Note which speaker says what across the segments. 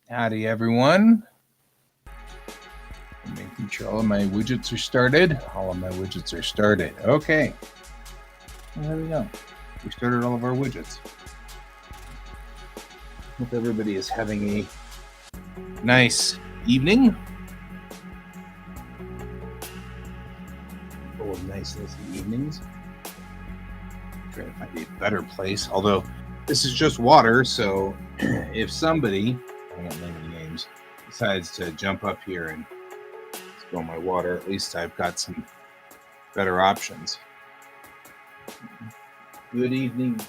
Speaker 1: Howdy, everyone. I'm making sure all of my widgets are started. All of my widgets are started. Okay. Well, there we go. We started all of our widgets. Hope everybody is having a nice evening. Full of nice evenings. Try to find a better place. Although this is just water, so if somebody, I won't name any names, decides to jump up here and spill my water, at least I've got some better options. Good evening.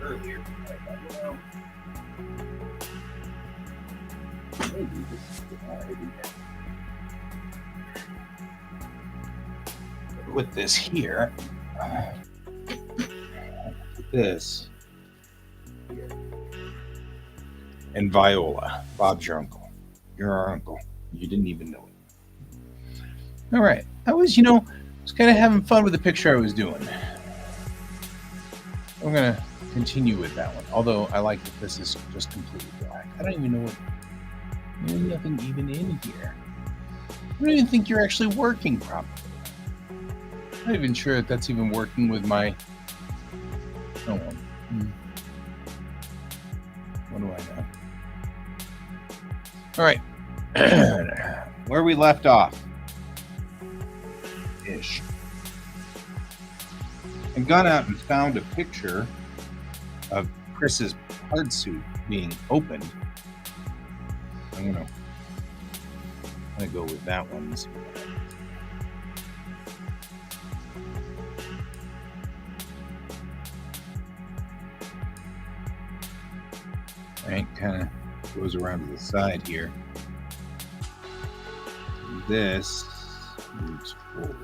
Speaker 1: Earlier. Maybe this is the idea. With this here, this here. And Viola, Bob's your uncle. You're our uncle. You didn't even know it. All right. I was kind of having fun with the picture I was doing. I'm going to continue with that one. Although I like that this is just completely black. I don't even know what... There's nothing even in here. I don't even think you're actually working properly. I'm not even sure that that's even working with my... Oh, what do I know? All right. Where we left off. Ish. I've gone out and found a picture of Chris's hard suit being opened. I'm gonna go with that one and see what happens. Right, kind of goes around to the side here. This moves forward.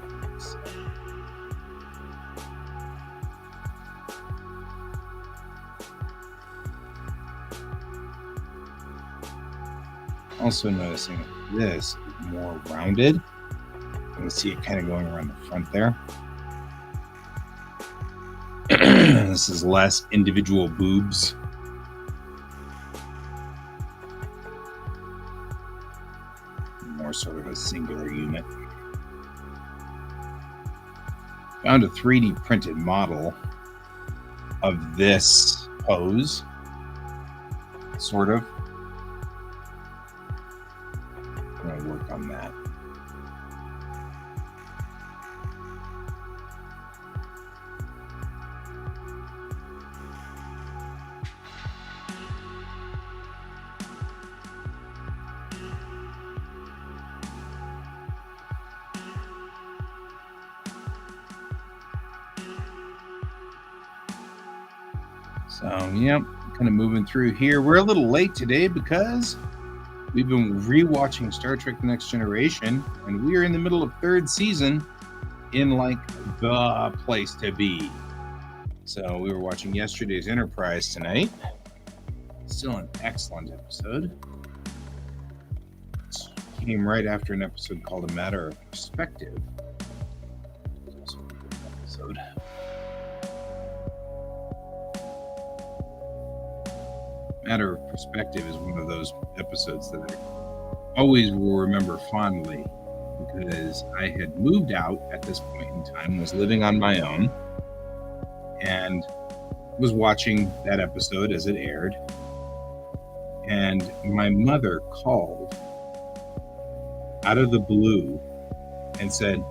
Speaker 1: Also noticing this is more rounded. You can see it kind of going around the front there. This is less individual boobs. More sort of a singular unit. Found a 3D printed model of this pose, sort of. I'm going to work on that. So, yep, kind of moving through here. We're a little late today because we've been rewatching Star Trek The Next Generation, and we are in the middle of third season in, like, the place to be. So we were watching yesterday's Enterprise tonight. Still an excellent episode. It came right after an episode called A Matter of Perspective. This was a good episode. Matter of Perspective is one of those episodes that I always will remember fondly because I had moved out at this point in time, was living on my own, and was watching that episode as it aired. And my mother called out of the blue and said,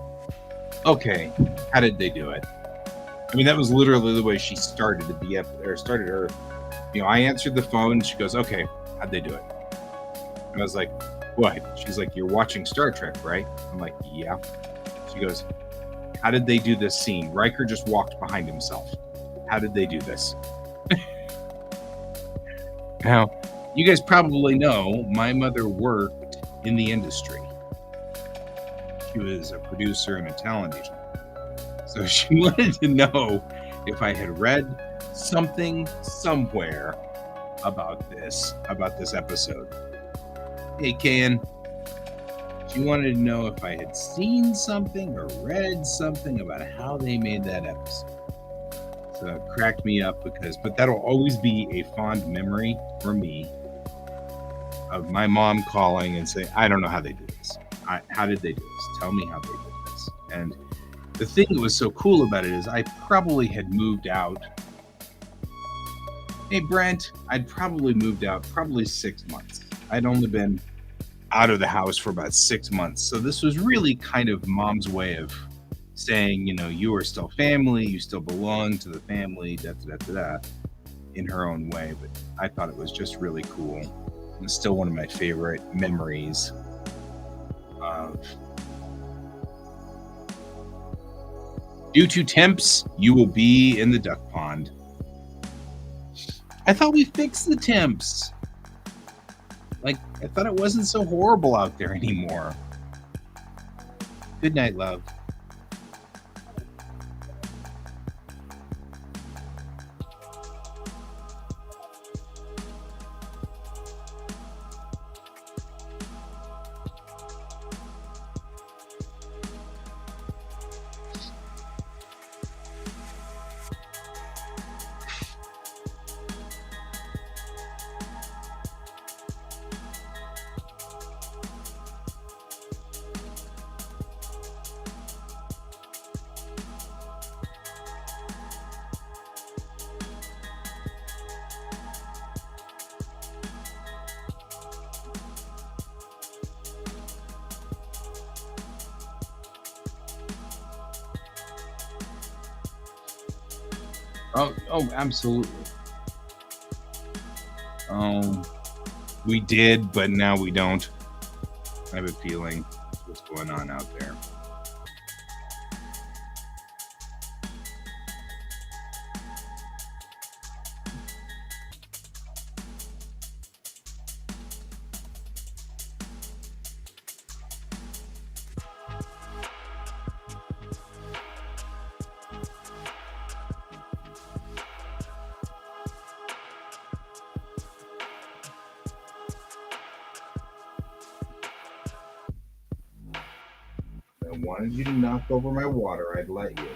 Speaker 1: "Okay, how did they do it?" I mean, that was literally the way she started the episode, or started her. I answered the phone and she goes, "Okay, how'd they do it?" And I was like, "What?" She's like, "You're watching Star Trek, right?" I'm like, "Yeah." She goes, "How did they do this scene? Riker just walked behind himself. How did they do this?" Now, you guys probably know my mother worked in the industry. She was a producer and a talent agent. So she wanted to know if I had read something somewhere about this episode. Hey, Ken. She wanted to know if I had seen something or read something about how they made that episode. cracked me up but that'll always be a fond memory for me of my mom calling and saying, I don't know how they did this. How did they do this? Tell me how they did this. And the thing that was so cool about it is I probably had moved out. Hey, Brent, I'd probably moved out 6 months. I'd only been out of the house for about 6 months. So this was really kind of mom's way of saying, you are still family, you still belong to the family, in her own way. But I thought it was just really cool. It's still one of my favorite memories of. Due to temps, you will be in the duck pond. I thought we fixed the temps. I thought it wasn't so horrible out there anymore. Good night, love. Oh, absolutely. We did, but now we don't. I have a feeling what's going on out there. I wanted you to knock over my water, I'd let you.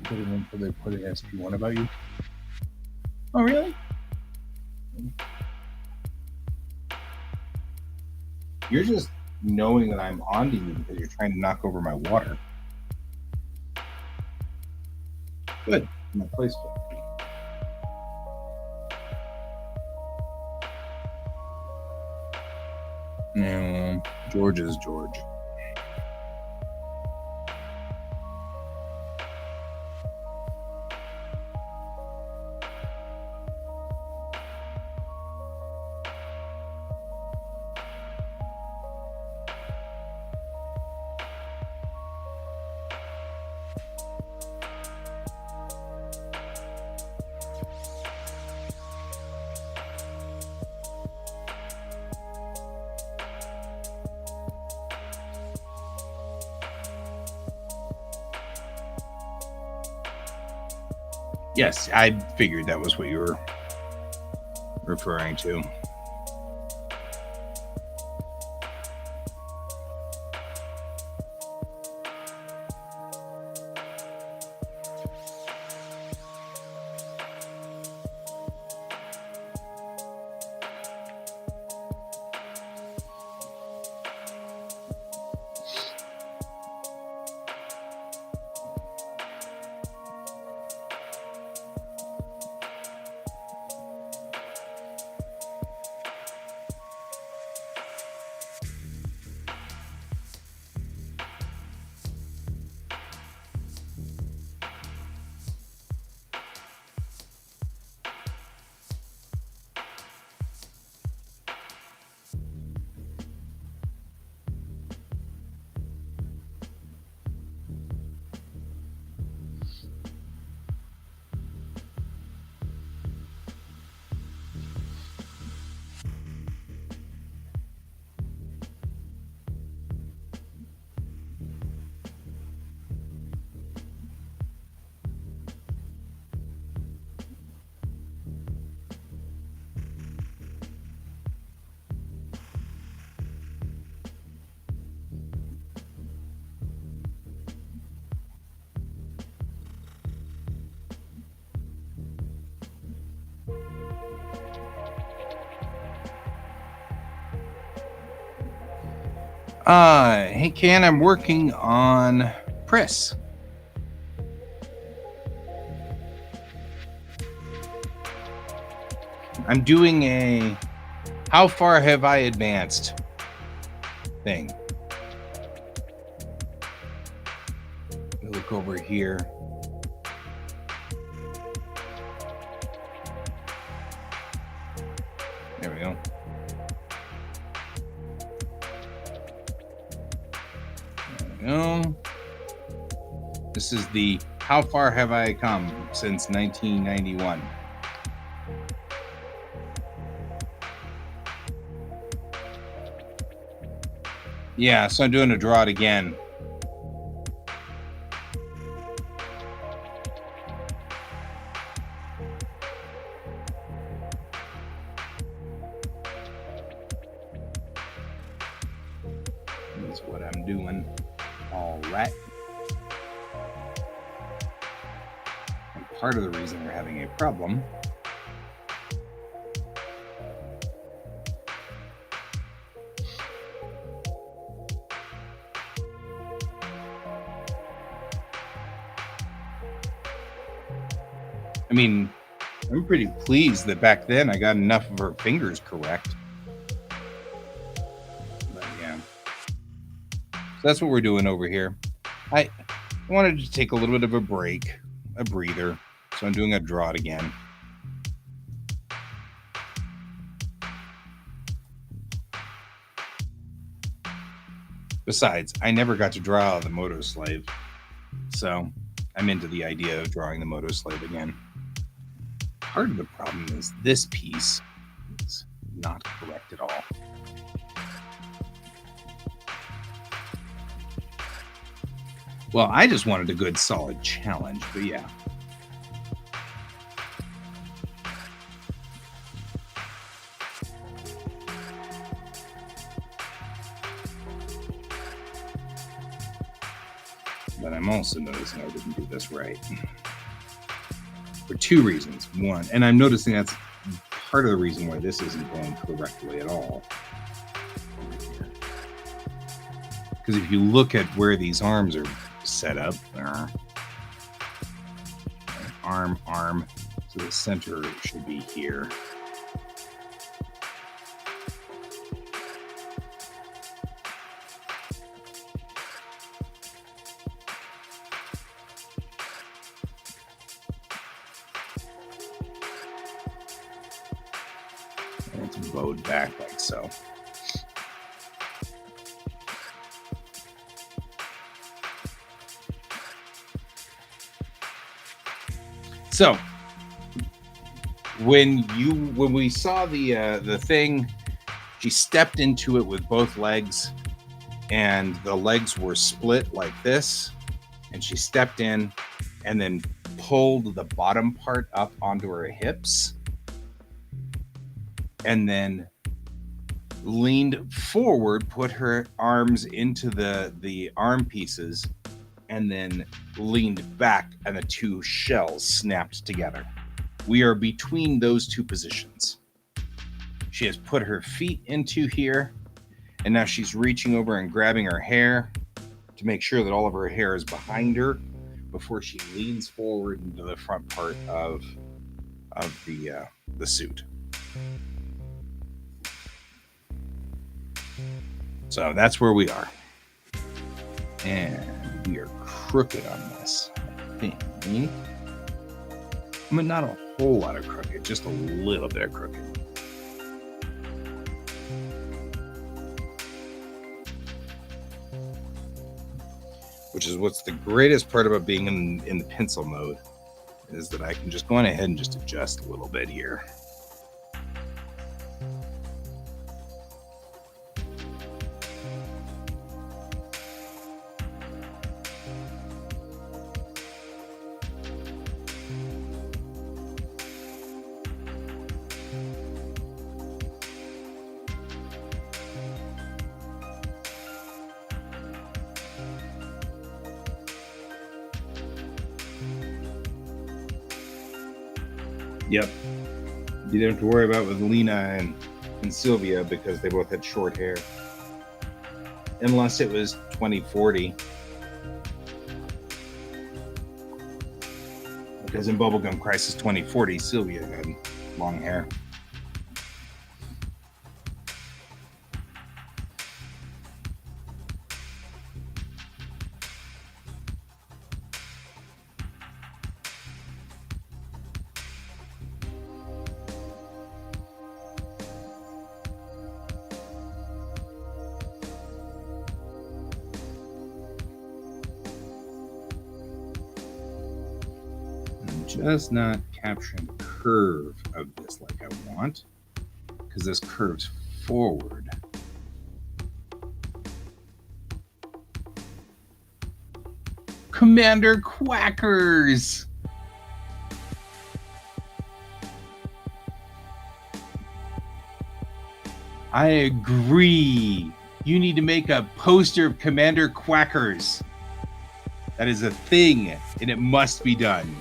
Speaker 1: Put it in for the SP1 about you. Oh, really? You're just knowing that I'm on to you because you're trying to knock over my water. Good. My placement. No, George is George. Yes, I figured that was what you were referring to. Hey Ken, I'm working on Pris. I'm doing a how far have I advanced thing. Look over here. There we go. There we go. This is the how far have I come since 1991. Yeah, so I'm doing a draw it again. That's what I'm doing. All right. And part of the reason we're having a problem I mean, I'm pretty pleased that back then I got enough of her fingers correct. But yeah. So that's what we're doing over here. I wanted to take a little bit of a break, a breather. So I'm doing a draw it again. Besides, I never got to draw the Moto Slave. So I'm into the idea of drawing the Moto Slave again. Part of the problem is this piece is not correct at all. Well, I just wanted a good solid challenge, but yeah. But I'm also noticing I didn't do this right. For two reasons. One, and I'm noticing that's part of the reason why this isn't going correctly at all. Because if you look at where these arms are set up, arm, so the center should be here. And it's bowed back like so. So when we saw the thing, she stepped into it with both legs, and the legs were split like this, and she stepped in and then pulled the bottom part up onto her hips, and then leaned forward, put her arms into the arm pieces, and then leaned back, and the two shells snapped together. We are between those two positions. She has put her feet into here, and now she's reaching over and grabbing her hair to make sure that all of her hair is behind her before she leans forward into the front part of the suit. So that's where we are. And we are crooked on this, I think. I mean, not a whole lot of crooked, just a little bit of crooked. Which is what's the greatest part about being in the pencil mode, is that I can just go on ahead and just adjust a little bit here. Yep. You didn't have to worry about with Lena and Sylvia because they both had short hair. unless it was 2040. Because in Bubblegum Crisis 2040, Sylvia had long hair. Just not capturing the curve of this like I want, because this curves forward. Commander Quackers! I agree. You need to make a poster of Commander Quackers. That is a thing, and it must be done.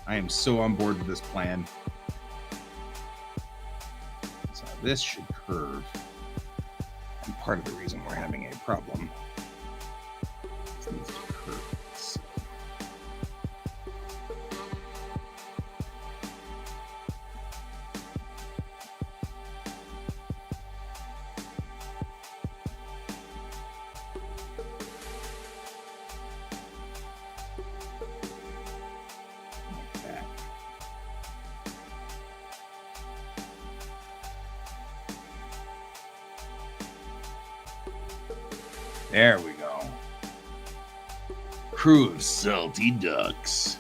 Speaker 1: I am so on board with this plan. So this should curve. And part of the reason we're having a problem is it needs to curve. Like that. There we go. Crew of salty ducks.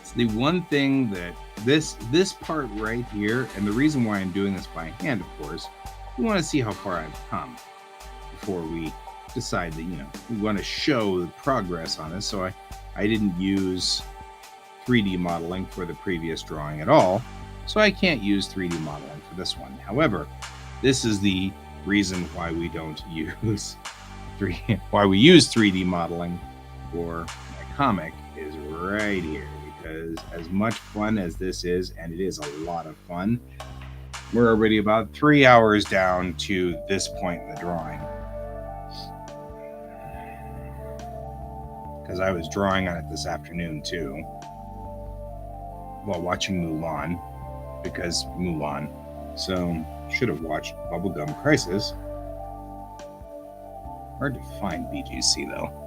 Speaker 1: It's the one thing that this part right here, and the reason why I'm doing this by hand, of course, we want to see how far I've come before we decide that, we want to show the progress on this. So I didn't use 3D modeling for the previous drawing at all, so I can't use 3D modeling for this one. However, this is the reason why we don't use why we use 3D modeling for my comic is right here, because as much fun as this is, and it is a lot of fun, we're already about 3 hours down to this point in the drawing. Because I was drawing on it this afternoon too, while watching Mulan, because Mulan. So, should have watched Bubblegum Crisis. Hard to find BGC though.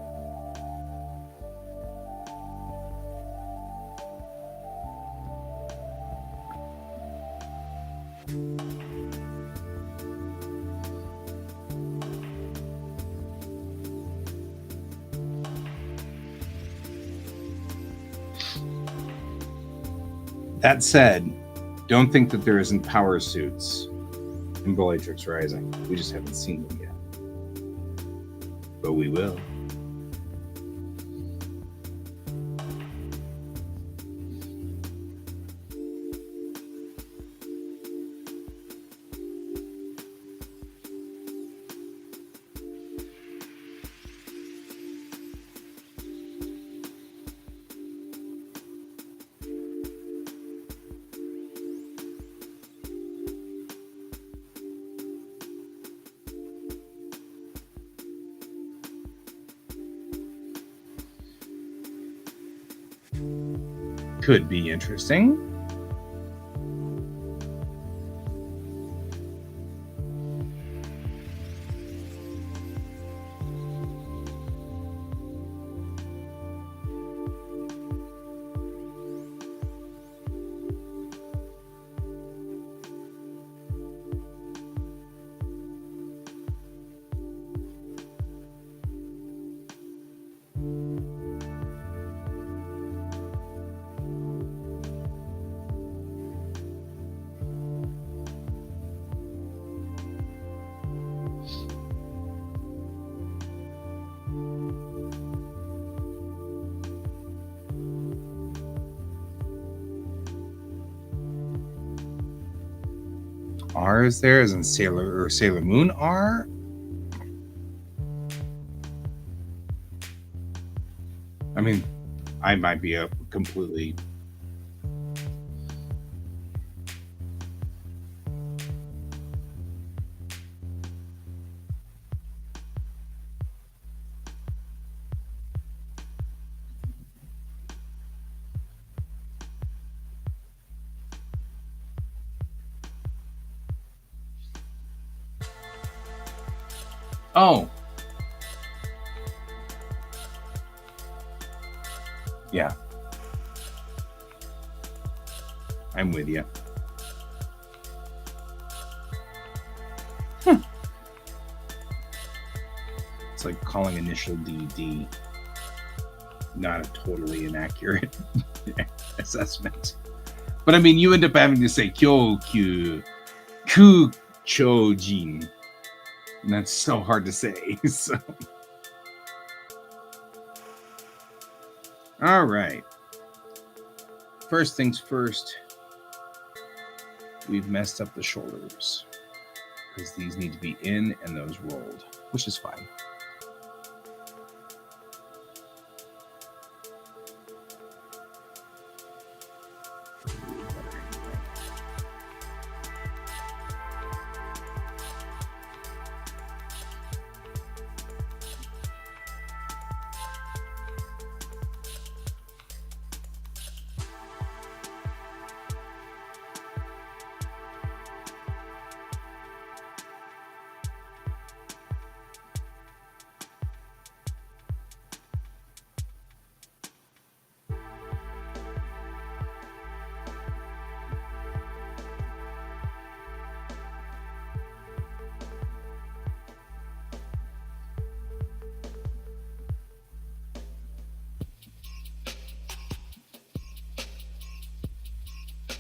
Speaker 1: That said, don't think that there isn't power suits in Bellatrix Rising. We just haven't seen them yet. But we will. Could be interesting. R is there, as in Sailor Moon R? I mean, I might be a completely... Oh. Yeah. I'm with you. It's like calling initial DD not a totally inaccurate assessment. But I mean, you end up having to say Kyokyu Kuchojin. And that's so hard to say. So. All right. First things first, we've messed up the shoulders because these need to be in and those rolled, which is fine.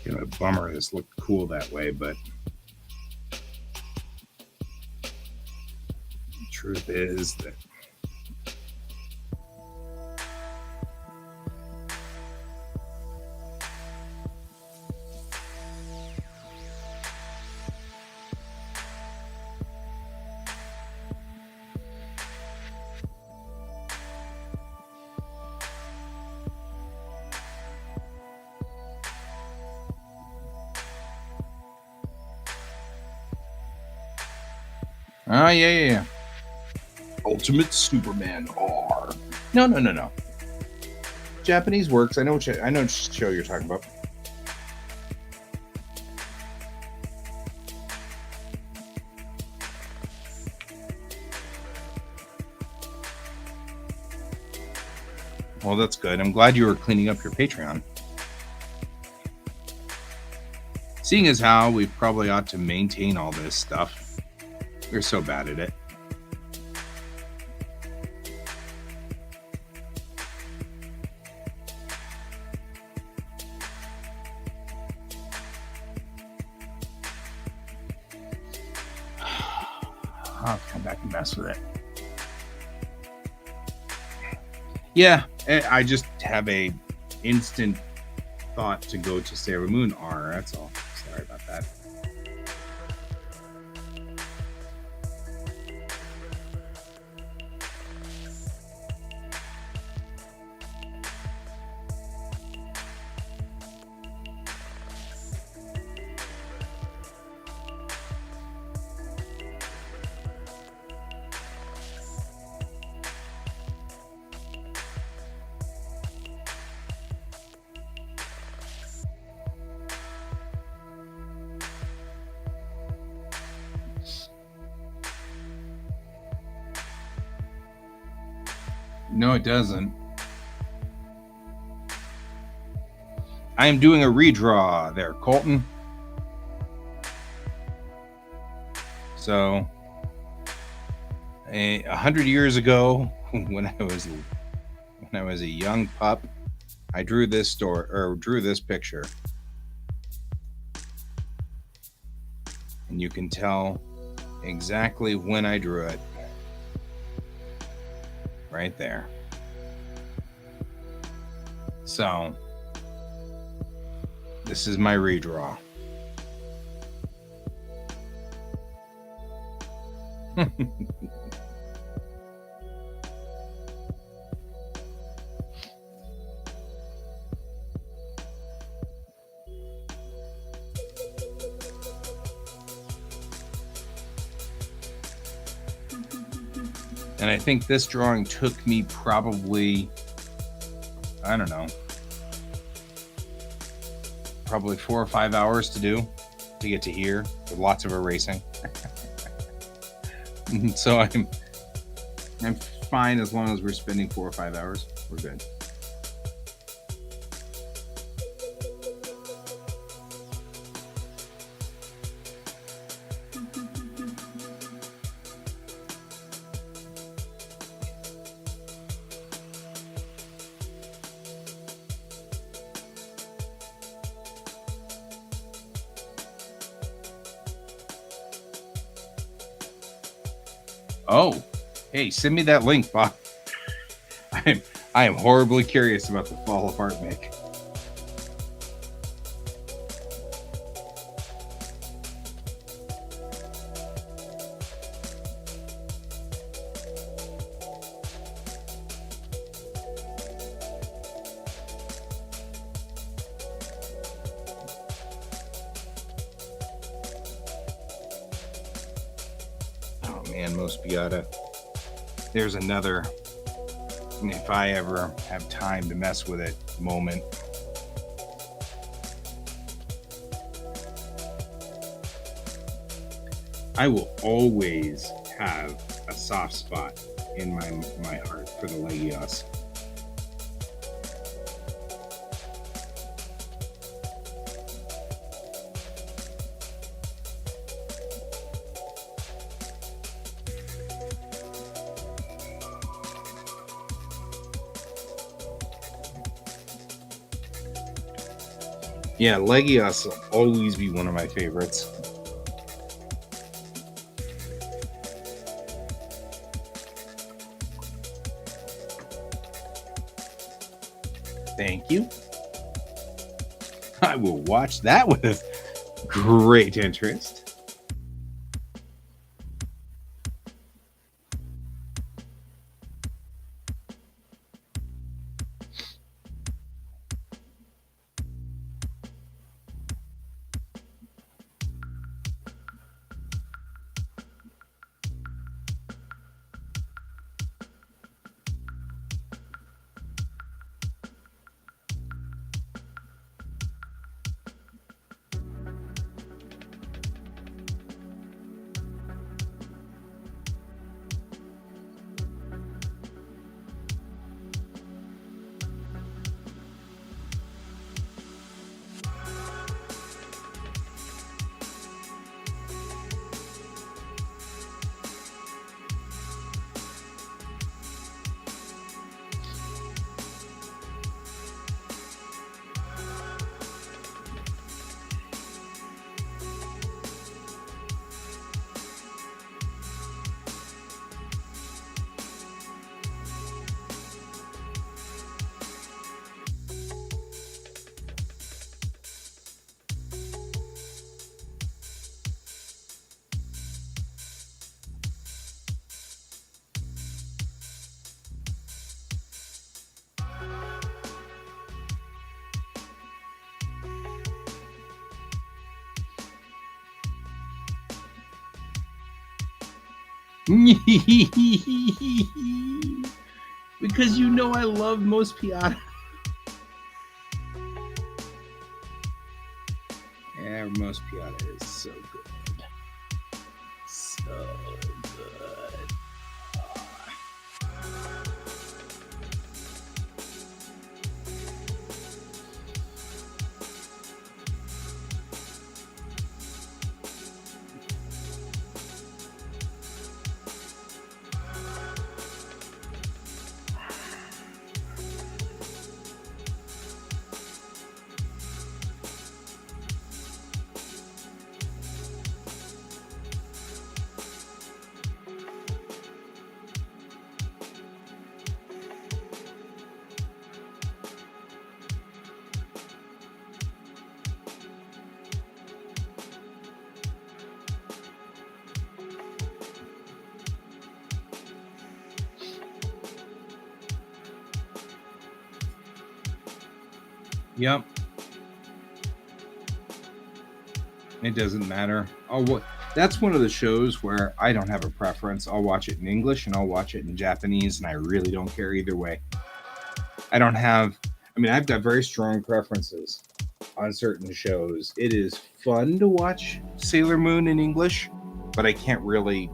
Speaker 1: You know, a bummer. This looked cool that way, but the truth is that yeah. Ultimate Superman R. No. Japanese works. I know what show you're talking about. Well, that's good. I'm glad you were cleaning up your Patreon. Seeing as how we probably ought to maintain all this stuff, we're so bad at it. I'll come back and mess with it. Yeah, I just have a instant thought to go to Sailor Moon R. That's all. Sorry about that. No, it doesn't. I am doing a redraw there, Colton. So, 100 years ago, when I was a young pup, I drew this picture, and you can tell exactly when I drew it. Right there. So, this is my redraw. And I think this drawing took me probably, I don't know, probably 4 or 5 hours to do, to get to here, with lots of erasing. So I'm fine as long as we're spending 4 or 5 hours. We're good. Oh, hey, send me that link, Bob. I am horribly curious about the fall apart make. Oh man, most Piata. There's another, if I ever have time to mess with it, moment. I will always have a soft spot in my heart for the Legios. Yeah, Legios will always be one of my favorites. Thank you. I will watch that with great interest. Because you know I love most Piata. Yeah, most Piata is so good. So good. Yep. It doesn't matter. That's one of the shows where I don't have a preference. I'll watch it in English and I'll watch it in Japanese, and I really don't care either way. I don't have. I mean, I've got very strong preferences on certain shows. It is fun to watch Sailor Moon in English, but I can't really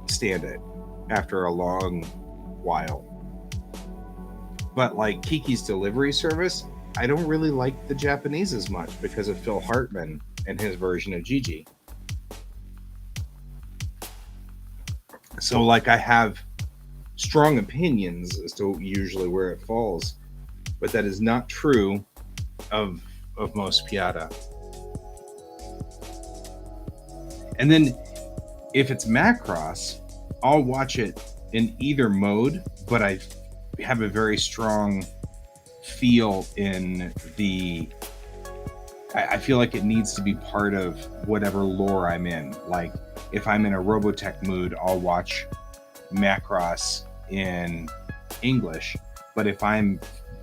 Speaker 1: stand it after a long while. But like Kiki's Delivery Service, I don't really like the Japanese as much because of Phil Hartman and his version of Gigi. So like I have strong opinions as to usually where it falls, but that is not true of most Piata. And then if it's Macross, I'll watch it in either mode, but I have a very strong feel in the. I feel like it needs to be part of whatever lore I'm in. Like if I'm in a Robotech mood, I'll watch Macross in English, but if I'm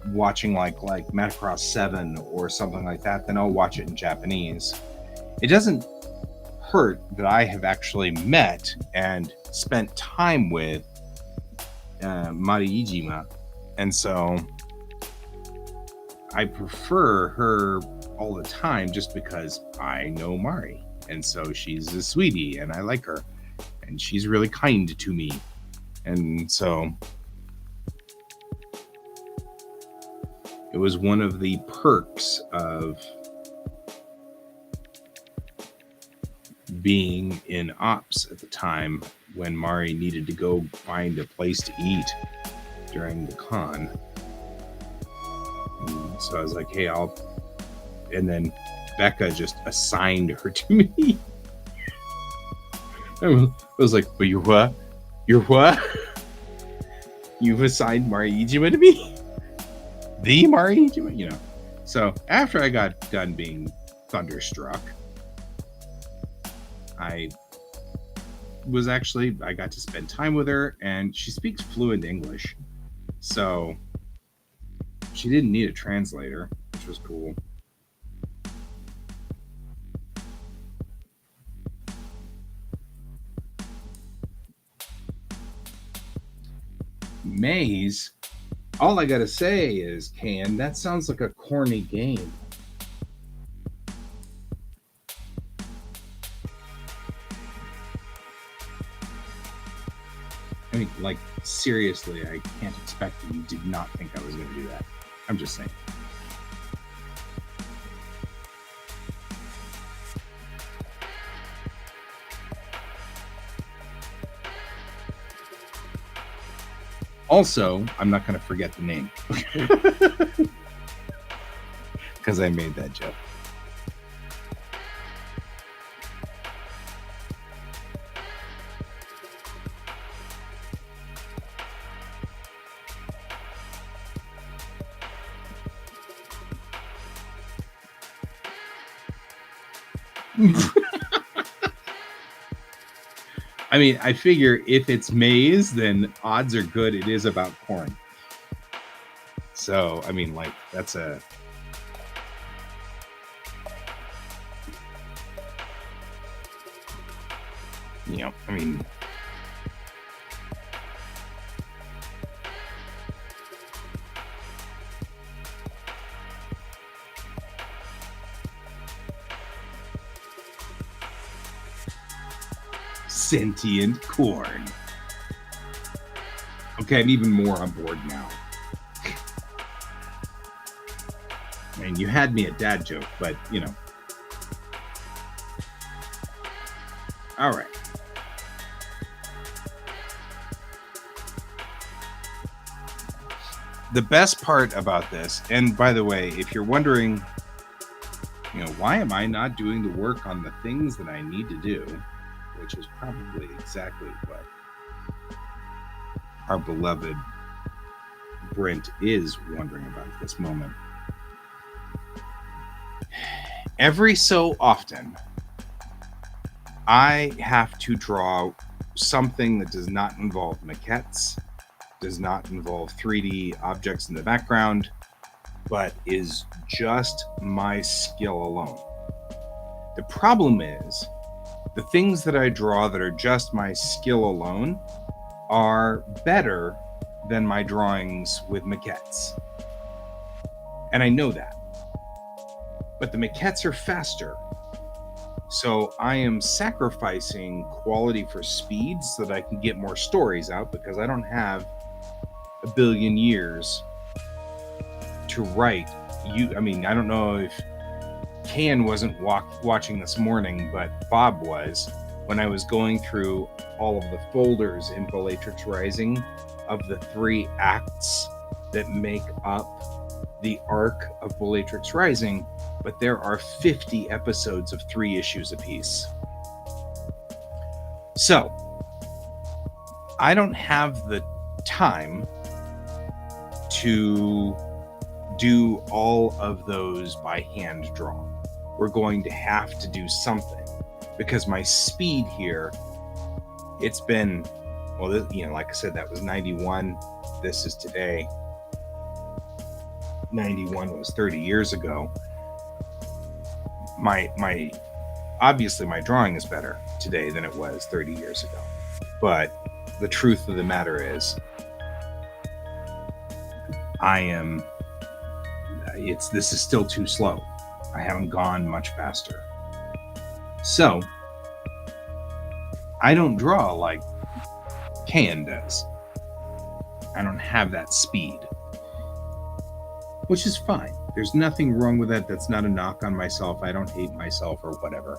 Speaker 1: watching like Macross 7 or something like that, then I'll watch it in Japanese. It doesn't hurt that I have actually met and spent time with Mari Ijima, and so I prefer her all the time just because I know Mari, and so she's a sweetie and I like her and she's really kind to me, and so it was one of the perks of being in ops at the time when Mari needed to go find a place to eat during the con. And so I was like, hey, and then Becca just assigned her to me. I was like, but you're what? You're what? You've assigned Mari Ijima to me? The Mari Ijima? You know. So after I got done being thunderstruck, I got to spend time with her, and she speaks fluent English. So she didn't need a translator, which was cool. Maze, all I gotta say is, Can, that sounds like a corny game. I mean, like, seriously, I can't expect that you did not think I was going to do that. I'm just saying. Also, I'm not going to forget the name. Because I made that joke. I mean, I figure if it's maize, then odds are good it is about corn. So, I mean, like, that's a... You know, I mean... Sentient corn. Okay, I'm even more on board now. I mean, you had me at dad joke, but, you know. All right. The best part about this, and by the way, if you're wondering, you know, why am I not doing the work on the things that I need to do, which is probably exactly what our beloved Brent is wondering about at this moment. Every so often, I have to draw something that does not involve maquettes, does not involve 3D objects in the background, but is just my skill alone. The problem is, the things that I draw that are just my skill alone are better than my drawings with maquettes. And I know that. But the maquettes are faster. So I am sacrificing quality for speed so that I can get more stories out, because I don't have a billion years to write. I don't know if Can wasn't watching this morning, but Bob was, when I was going through all of the folders in Bellatrix Rising of the 3 acts that make up the arc of Bellatrix Rising, but there are 50 episodes of 3 issues apiece. So, I don't have the time to do all of those by hand draw. We're going to have to do something, because my speed here, it's been, well, like I said, that was 91. This is today. 91 was 30 years ago. Obviously my drawing is better today than it was 30 years ago. But the truth of the matter is, this is still too slow. I haven't gone much faster. So, I don't draw like Can does. I don't have that speed. Which is fine. There's nothing wrong with that. That's not a knock on myself. I don't hate myself or whatever.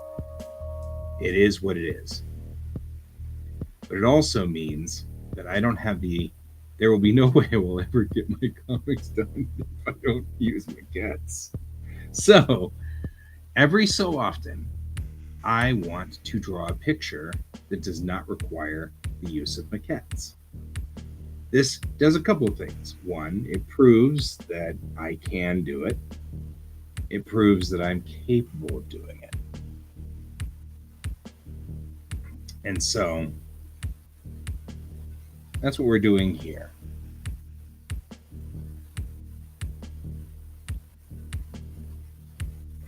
Speaker 1: It is what it is. But it also means that I don't have there will be no way I will ever get my comics done if I don't use maquettes. So, every so often, I want to draw a picture that does not require the use of maquettes. This does a couple of things. One, it proves that I can do it. It proves that I'm capable of doing it. And so, that's what we're doing here.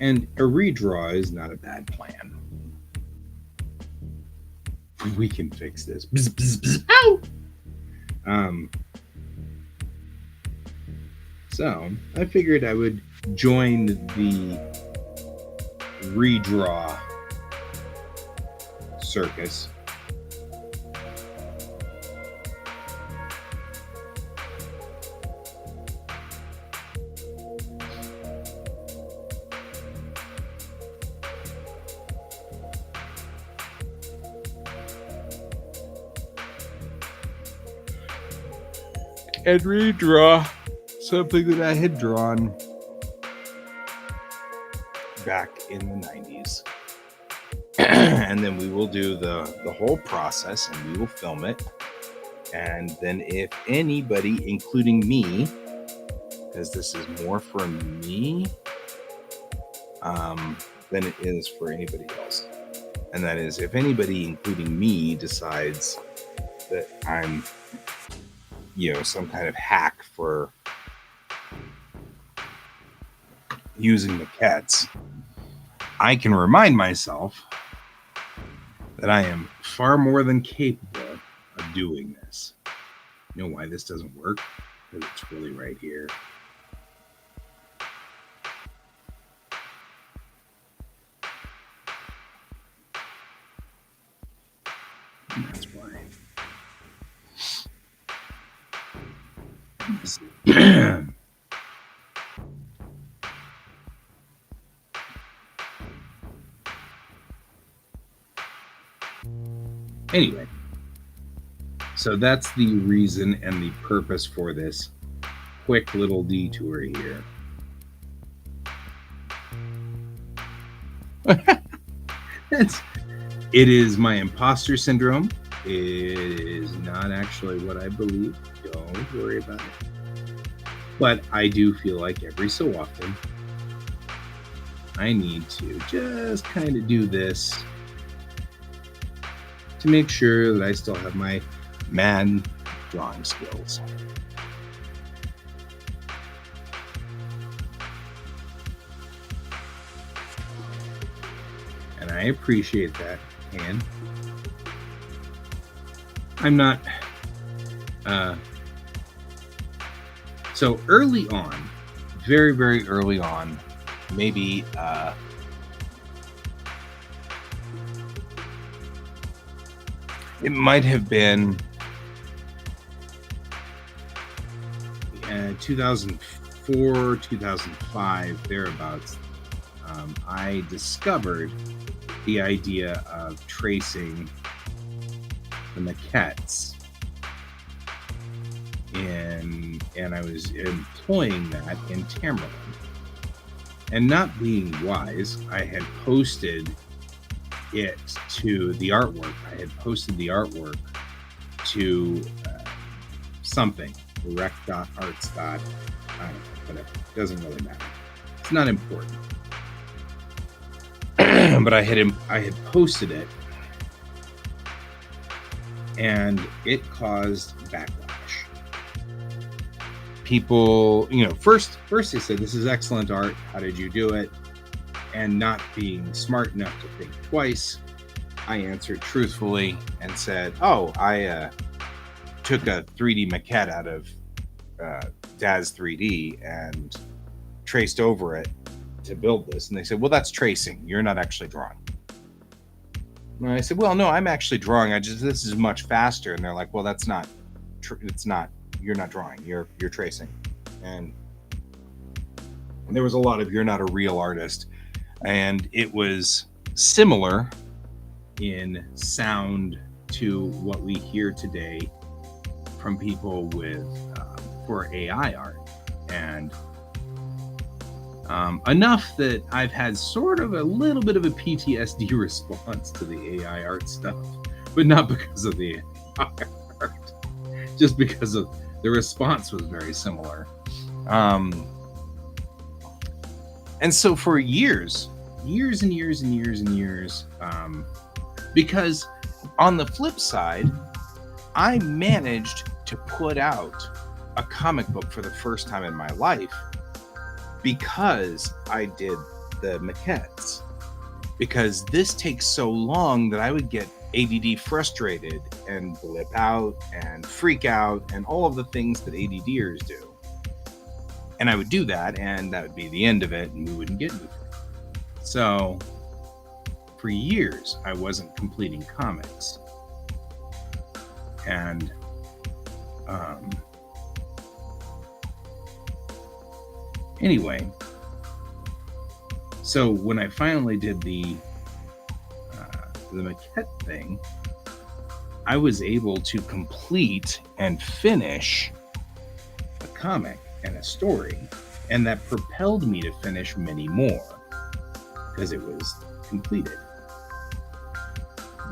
Speaker 1: And a redraw is not a bad plan. We can fix this. Bzz, bzz, bzz. Ow! So I figured I would join the redraw circus. And redraw something that I had drawn back in the 90s. And then we will do the whole process, and we will film it. And then if anybody, including me, because this is more for me than it is for anybody else. And that is, if anybody, including me, decides that I'm some kind of hack for using maquettes, I can remind myself that I am far more than capable of doing this. You know why this doesn't work? Because it's really right here. And that's why. Anyway, so that's the reason and the purpose for this quick little detour here. It is my imposter syndrome. It is not actually what I believe. Don't worry about it. But I do feel like every so often I need to just kind of do this to make sure that I still have my mad drawing skills. I appreciate that. And I'm not. So early on, very, very early on, maybe it might have been 2004, 2005, thereabouts. I discovered the idea of tracing the maquettes, and I was employing that in Tamerlan. And not being wise, I had posted it to the artwork. I had posted the artwork to something, rec.arts. I don't know, whatever. It doesn't really matter. It's not important. But I had posted it, and it caused backlash. People, first they said, "This is excellent art. How did you do it?" And not being smart enough to think twice, I answered truthfully and said, "Oh, I took a 3D maquette out of DAZ 3D and traced over it to build this." And they said, "Well, that's tracing. You're not actually drawing." And I said, "Well, no, I'm actually drawing. This is much faster." And they're like, "Well, that's not. It's not. You're not drawing. You're tracing." And there was a lot of "you're not a real artist," and it was similar in sound to what we hear today from people for AI art, and enough that I've had sort of a little bit of a PTSD response to the AI art stuff, but not because of the AI art, just because of the response was very similar. And so for years, because on the flip side, I managed to put out a comic book for the first time in my life because I did the maquettes. Because this takes so long that I would get ADD frustrated and blip out and freak out and all of the things that ADDers do. And I would do that, and that would be the end of it, and we wouldn't get anything. So for years, I wasn't completing comics. And anyway, so when I finally did the maquette thing, I was able to complete and finish a comic and a story, and that propelled me to finish many more because it was completed.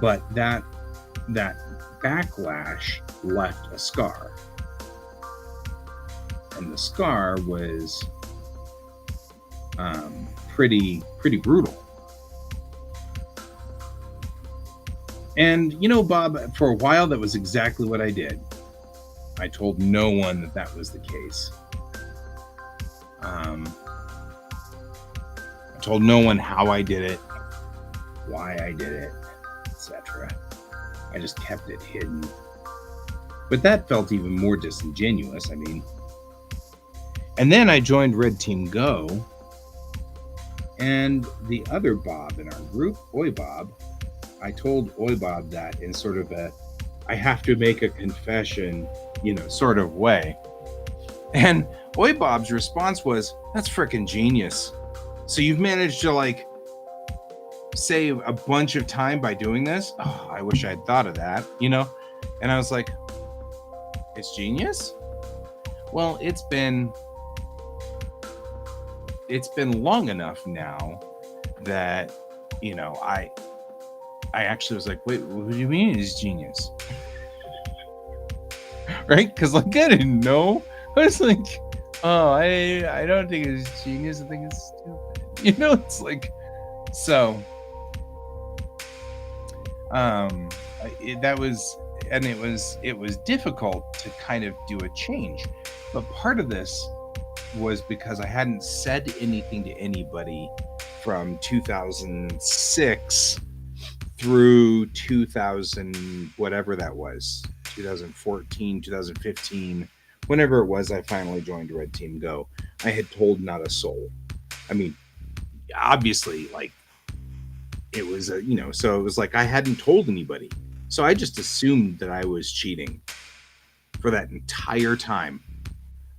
Speaker 1: But that backlash left a scar, and the scar was pretty brutal. And Bob, for a while that was exactly what I did. I told no one that was the case. I told no one how I did it, why I did it, etc. I just kept it hidden. But that felt even more disingenuous. And then I joined Red Team Go, and the other Bob in our group, Oi Bob, I told Oi Bob that in sort of I have to make a confession, sort of way. And Oi Bob's response was, "That's freaking genius. So you've managed to save a bunch of time by doing this? Oh, I wish I had thought of that, And I was like, "It's genius?" Well, it's been long enough now that, I actually was like, "Wait, what do you mean it's genius?" Right? Because I didn't know. I was like, "Oh, I don't think it's genius. I think it's stupid." It's like, so it was difficult to kind of do a change. But part of this was because I hadn't said anything to anybody from 2006 through 2000, whatever that was, 2014, 2015, whenever it was I finally joined Red Team Go. I had told not a soul. I mean, obviously, like, it was so it was like I hadn't told anybody. So I just assumed that I was cheating for that entire time.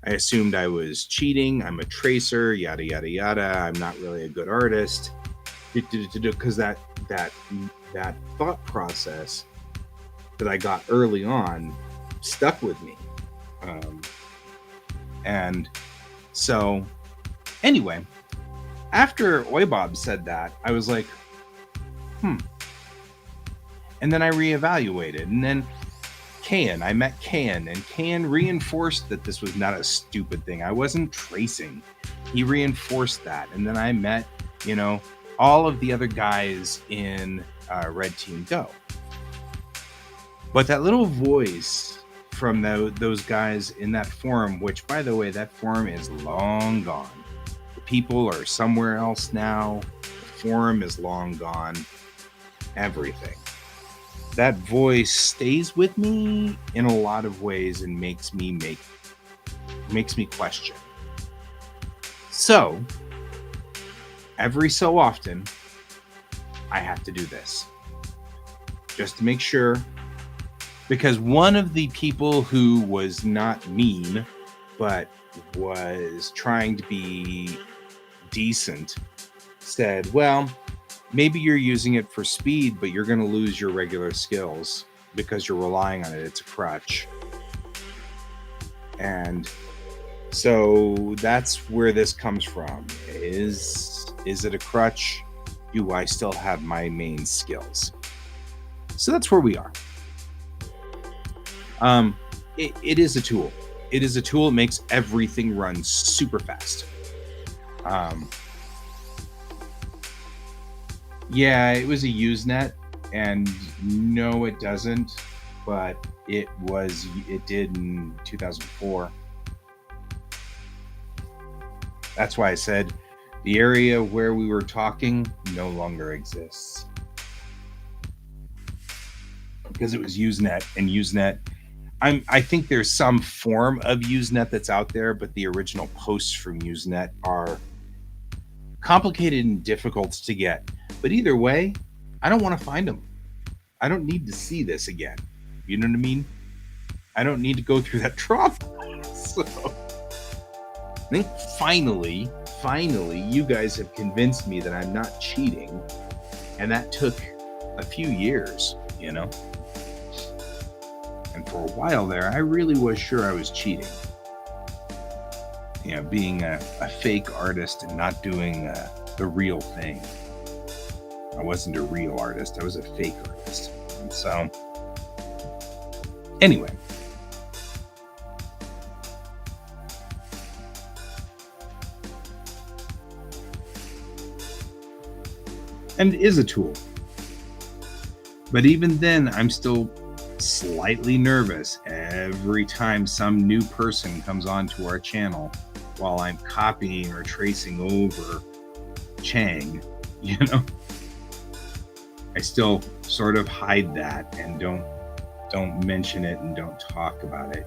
Speaker 1: I assumed I was cheating. I'm a tracer, yada yada yada. I'm not really a good artist, because that thought process that I got early on stuck with me. And so, anyway, after Oibob said that, I was like, And then I reevaluated, and then I met Kan, and Kan reinforced that this was not a stupid thing. I wasn't tracing. He reinforced that. And then I met, all of the other guys in Red Team Go. But that little voice from those guys in that forum, which, by the way, that forum is long gone. The people are somewhere else now. The forum is long gone. Everything. That voice stays with me in a lot of ways and makes me question. So, every so often, I have to do this. Just to make sure. Because one of the people who was not mean, but was trying to be decent, said, well, maybe you're using it for speed, but you're going to lose your regular skills because you're relying on it. It's a crutch. And so that's where this comes from. Is it a crutch? Do I still have my main skills? So that's where we are. It is a tool. It is a tool. It makes everything run super fast. Yeah, it was a Usenet, and no, it doesn't, but it did in 2004. That's why I said the area where we were talking no longer exists. Because it was Usenet, and Usenet, I think there's some form of Usenet that's out there, but the original posts from Usenet are complicated and difficult to get. But either way, I don't want to find them. I don't need to see this again. You know what I mean? I don't need to go through that trauma. So I think finally, you guys have convinced me that I'm not cheating. And that took a few years, And for a while there, I really was sure I was cheating. Being a fake artist and not doing the real thing. I wasn't a real artist. I was a fake artist. And so, anyway. And it is a tool. But even then, I'm still slightly nervous every time some new person comes onto our channel while I'm copying or tracing over Chang, I still sort of hide that and don't mention it and don't talk about it.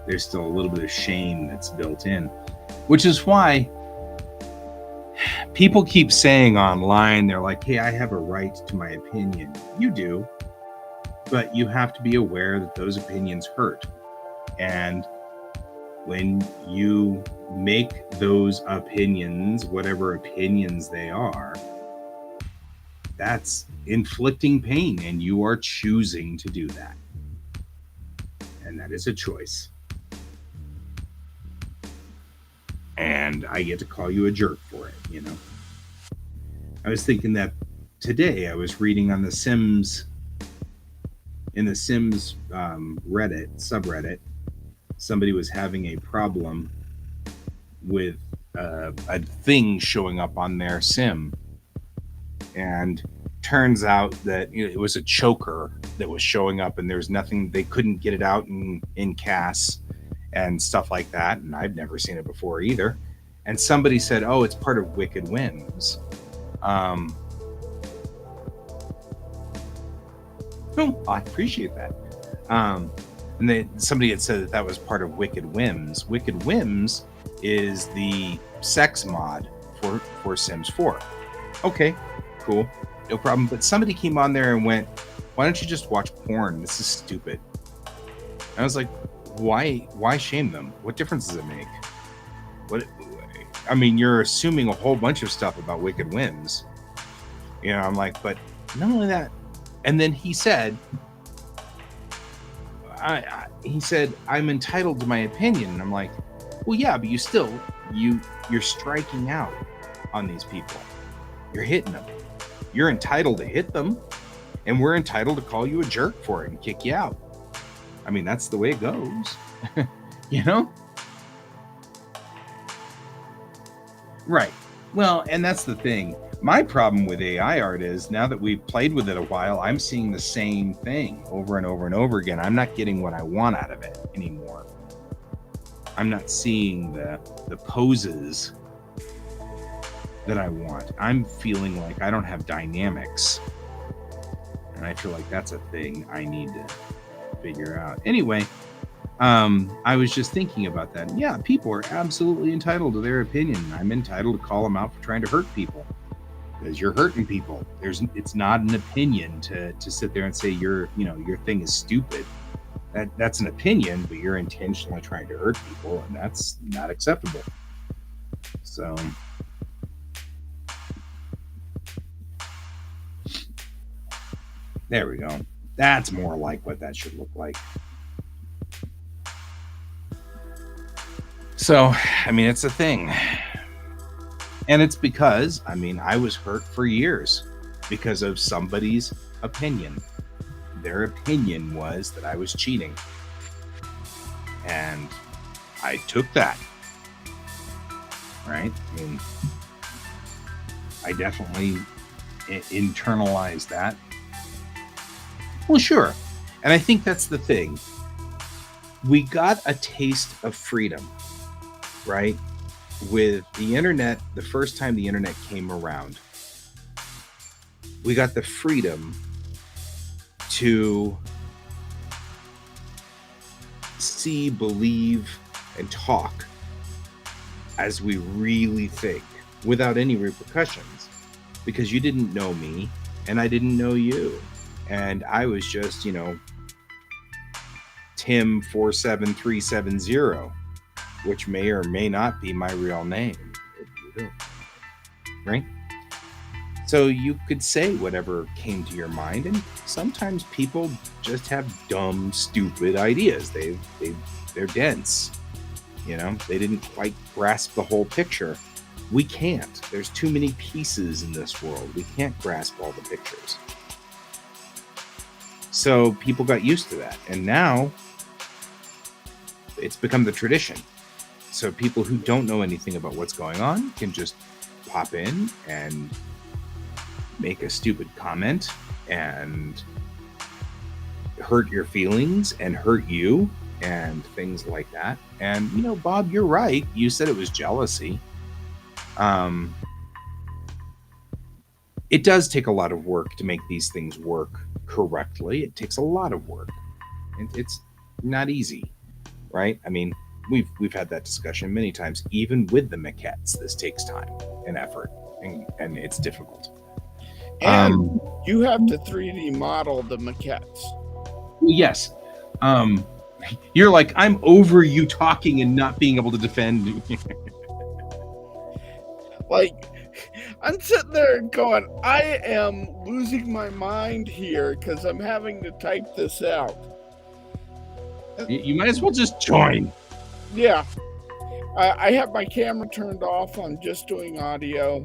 Speaker 1: There's still a little bit of shame that's built in, which is why people keep saying online, they're like, hey, I have a right to my opinion. You do, but you have to be aware that those opinions hurt. And when you make those opinions, whatever opinions they are, that's inflicting pain, and you are choosing to do that. And that is a choice. And I get to call you a jerk for it, I was thinking that today I was reading on the Sims, in the Sims Reddit, subreddit, somebody was having a problem with a thing showing up on their sim. And turns out that it was a choker that was showing up, and there's nothing, they couldn't get it out in CAS, and stuff like that. And I've never seen it before either. And somebody said, "Oh, it's part of Wicked Whims." Um, oh, I appreciate that. And somebody had said that was part of Wicked Whims. Wicked Whims is the sex mod for Sims 4. Okay, cool, no problem. But somebody came on there and went, "Why don't you just watch porn? This is stupid." And I was like, why shame them? What difference does it make? What I mean, you're assuming a whole bunch of stuff about Wicked Whims. I'm like, but not only that. And then he said, I'm entitled to my opinion. And I'm like, well, yeah, but you're striking out on these people. You're hitting them. You're entitled to hit them, and we're entitled to call you a jerk for it and kick you out. I mean, that's the way it goes. Right. Well, and that's the thing. My problem with AI art is, now that we've played with it a while, I'm seeing the same thing over and over and over again. I'm not getting what I want out of it anymore. I'm not seeing the poses that I want. I'm feeling like I don't have dynamics. And I feel like that's a thing I need to figure out. Anyway, I was just thinking about that. Yeah, people are absolutely entitled to their opinion. I'm entitled to call them out for trying to hurt people, because you're hurting people. It's not an opinion to sit there and say your thing is stupid. That's an opinion, but you're intentionally trying to hurt people, and that's not acceptable. So there we go. That's more like what that should look like. So, I mean, it's a thing. And it's because, I was hurt for years because of somebody's opinion. Their opinion was that I was cheating. And I took that. Right? I definitely internalized that. Well, sure. And I think that's the thing. We got a taste of freedom, right? With the internet, the first time the internet came around, we got the freedom to see, believe, and talk as we really think, without any repercussions, because you didn't know me and I didn't know you. And I was just, Tim 47370, which may or may not be my real name. Right? So you could say whatever came to your mind, and sometimes people just have dumb, stupid ideas. They're dense. They didn't quite grasp the whole picture. We can't. There's too many pieces in this world. We can't grasp all the pictures. So people got used to that, and now it's become the tradition. So people who don't know anything about what's going on can just pop in and make a stupid comment and hurt your feelings and hurt you and things like that. And, Bob, you're right. You said it was jealousy. It does take a lot of work to make these things work correctly. It takes a lot of work. It's not easy, right? We've had that discussion many times. Even with the maquettes, this takes time and effort, and it's difficult.
Speaker 2: And you have to 3D model the maquettes.
Speaker 1: Yes. You're like, I'm over you talking and not being able to defend.
Speaker 2: Like, I'm sitting there going, I am losing my mind here because I'm having to type this out.
Speaker 1: You might as well just join.
Speaker 2: Yeah. I have my camera turned off. I'm just doing audio.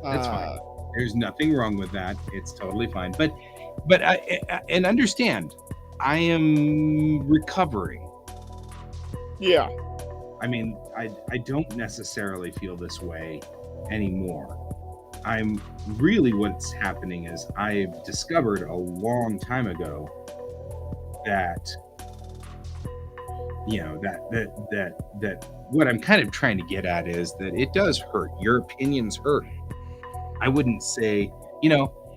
Speaker 1: That's fine. There's nothing wrong with that. It's totally fine. But and understand, I am recovering.
Speaker 2: Yeah.
Speaker 1: I don't necessarily feel this way anymore. What's happening is I've discovered a long time ago that that what I'm kind of trying to get at is that it does hurt. Your opinions hurt. I wouldn't say,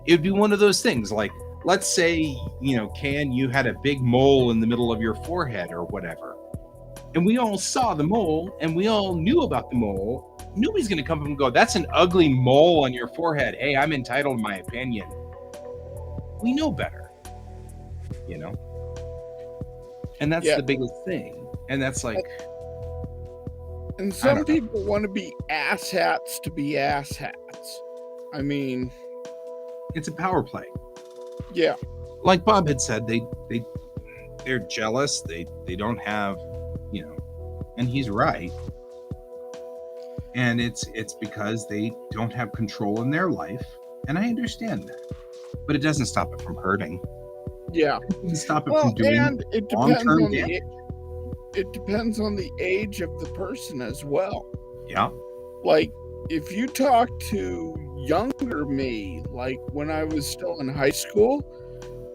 Speaker 1: it'd be one of those things like, let's say, Can, you had a big mole in the middle of your forehead or whatever. And we all saw the mole and we all knew about the mole. Nobody's going to come up and go, that's an ugly mole on your forehead. Hey, I'm entitled to my opinion. We know better, And that's the biggest thing. And that's like...
Speaker 2: And some people want to be asshats to be asshats. I mean...
Speaker 1: It's a power play.
Speaker 2: Yeah.
Speaker 1: Like Bob had said, they're jealous. They don't have, and he's right. And it's because they don't have control in their life. And I understand that. But it doesn't stop it from hurting.
Speaker 2: Yeah.
Speaker 1: It doesn't stop it from doing long-term damage.
Speaker 2: It depends on the age of the person as well.
Speaker 1: Yeah.
Speaker 2: Like, if you talk to younger me, like when I was still in high school,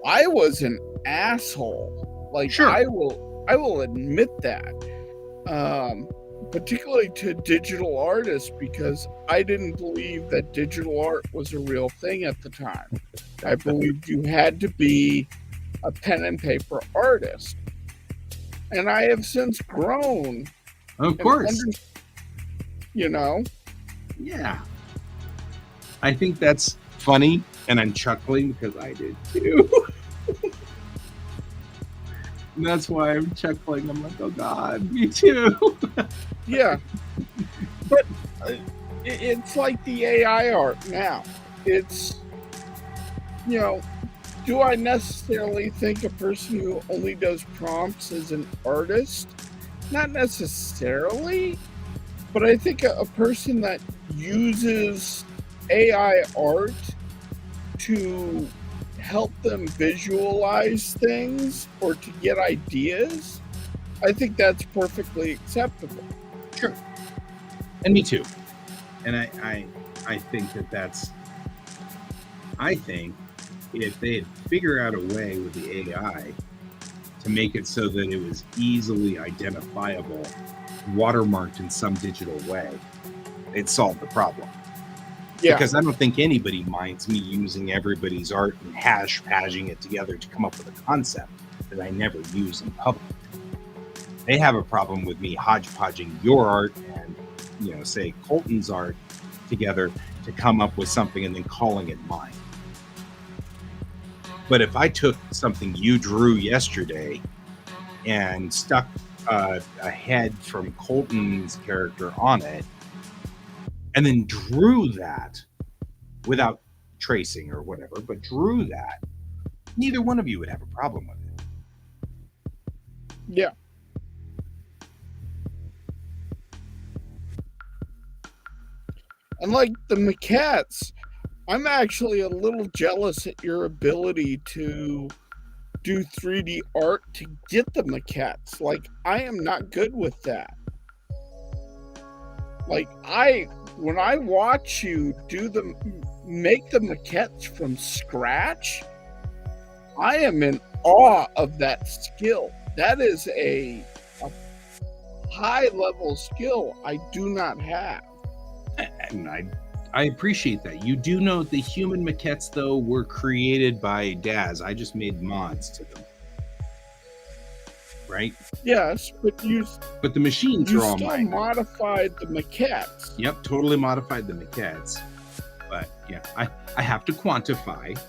Speaker 2: I was an asshole. Like, sure. I will admit that. Particularly to digital artists, because I didn't believe that digital art was a real thing at the time. I believed you had to be a pen and paper artist. And I have since grown.
Speaker 1: Of course.
Speaker 2: Yeah.
Speaker 1: I think that's funny, and I'm chuckling because I did too. And that's why I'm chuckling. I'm like, oh God, me too.
Speaker 2: Yeah. But it's like the AI art now. It's, do I necessarily think a person who only does prompts is an artist? Not necessarily. But I think a person that uses AI art to help them visualize things or to get ideas, I think that's perfectly acceptable.
Speaker 1: Sure. And me too. And I think that's... I think if they had figured out a way with the AI to make it so that it was easily identifiable, watermarked in some digital way, they'd solve the problem. Yeah. Because I don't think anybody minds me using everybody's art and hashing it together to come up with a concept that I never use in public. They have a problem with me hodgepodging your art and, say Colton's art together to come up with something and then calling it mine. But if I took something you drew yesterday and stuck a head from Colton's character on it, and then drew that without tracing or whatever, but drew that, neither one of you would have a problem with it.
Speaker 2: Yeah. And like the maquettes, I'm actually a little jealous at your ability to do 3D art to get the maquettes. Like, I am not good with that. Like, when I watch you make the maquettes from scratch, I am in awe of that skill. That is a high level skill I do not have.
Speaker 1: And I appreciate that. You do know the human maquettes, though, were created by Daz. I just made mods to them. Right?
Speaker 2: Yes, but
Speaker 1: the machines are all mine.
Speaker 2: You still modified the maquettes.
Speaker 1: Yep, totally modified the maquettes. But yeah, I have to quantify.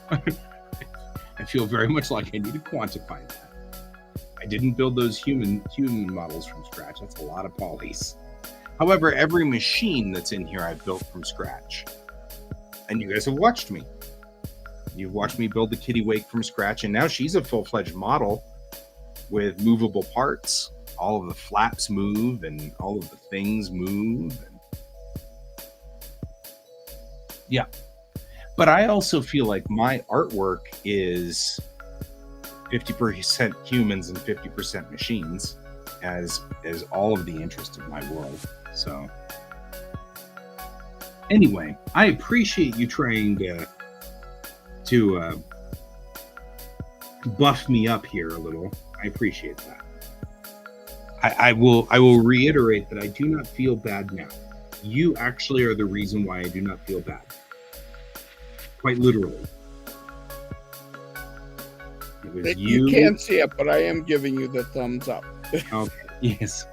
Speaker 1: I feel very much like I need to quantify that. I didn't build those human models from scratch. That's a lot of polys. However, every machine that's in here I built from scratch. And you guys have watched me. You've watched me build the Kitty from scratch, and now she's a full-fledged model with movable parts. All of the flaps move and all of the things move. Yeah. But I also feel like my artwork is 50% humans and 50% machines, as all of the interest of my world. So anyway, I appreciate you trying to buff me up here a little. I appreciate that. I will reiterate that I do not feel bad now. You actually are the reason why I do not feel bad. Quite literally. It was
Speaker 2: You
Speaker 1: you.
Speaker 2: can't see it, but I am giving you the thumbs up.
Speaker 1: Okay. Yes.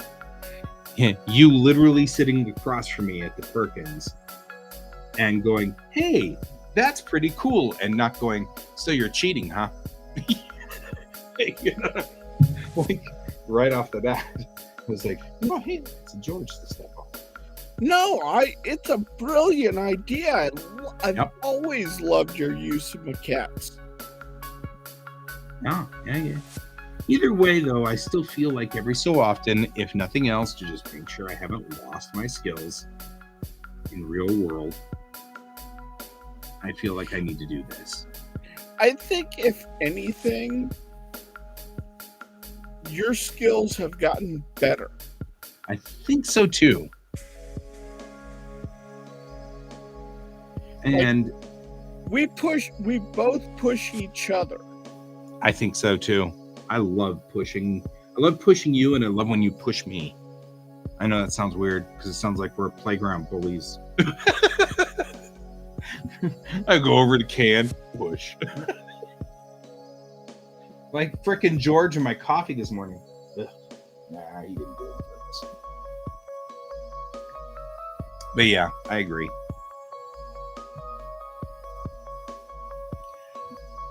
Speaker 1: You literally sitting across from me at the Perkins and going, "Hey, that's pretty cool," and not going, "So you're cheating, huh?" You know, like right off the bat, I was like, "Oh, hey, it's George to step on."
Speaker 2: No, it's a brilliant idea. I've
Speaker 1: Yep.
Speaker 2: always loved your use of maquettes.
Speaker 1: Oh, yeah. Either way, though, I still feel like every so often, if nothing else, to just make sure I haven't lost my skills in real world, I feel like I need to do this.
Speaker 2: I think, if anything, your skills have gotten better.
Speaker 1: I think so too. And
Speaker 2: we both push each other.
Speaker 1: I think so too. I love pushing you, and I love when you push me. I know that sounds weird because it sounds like we're playground bullies. I go over to Can, push. Like frickin' George and my coffee this morning. Ugh. Nah, he didn't do it on purpose. But yeah, I agree.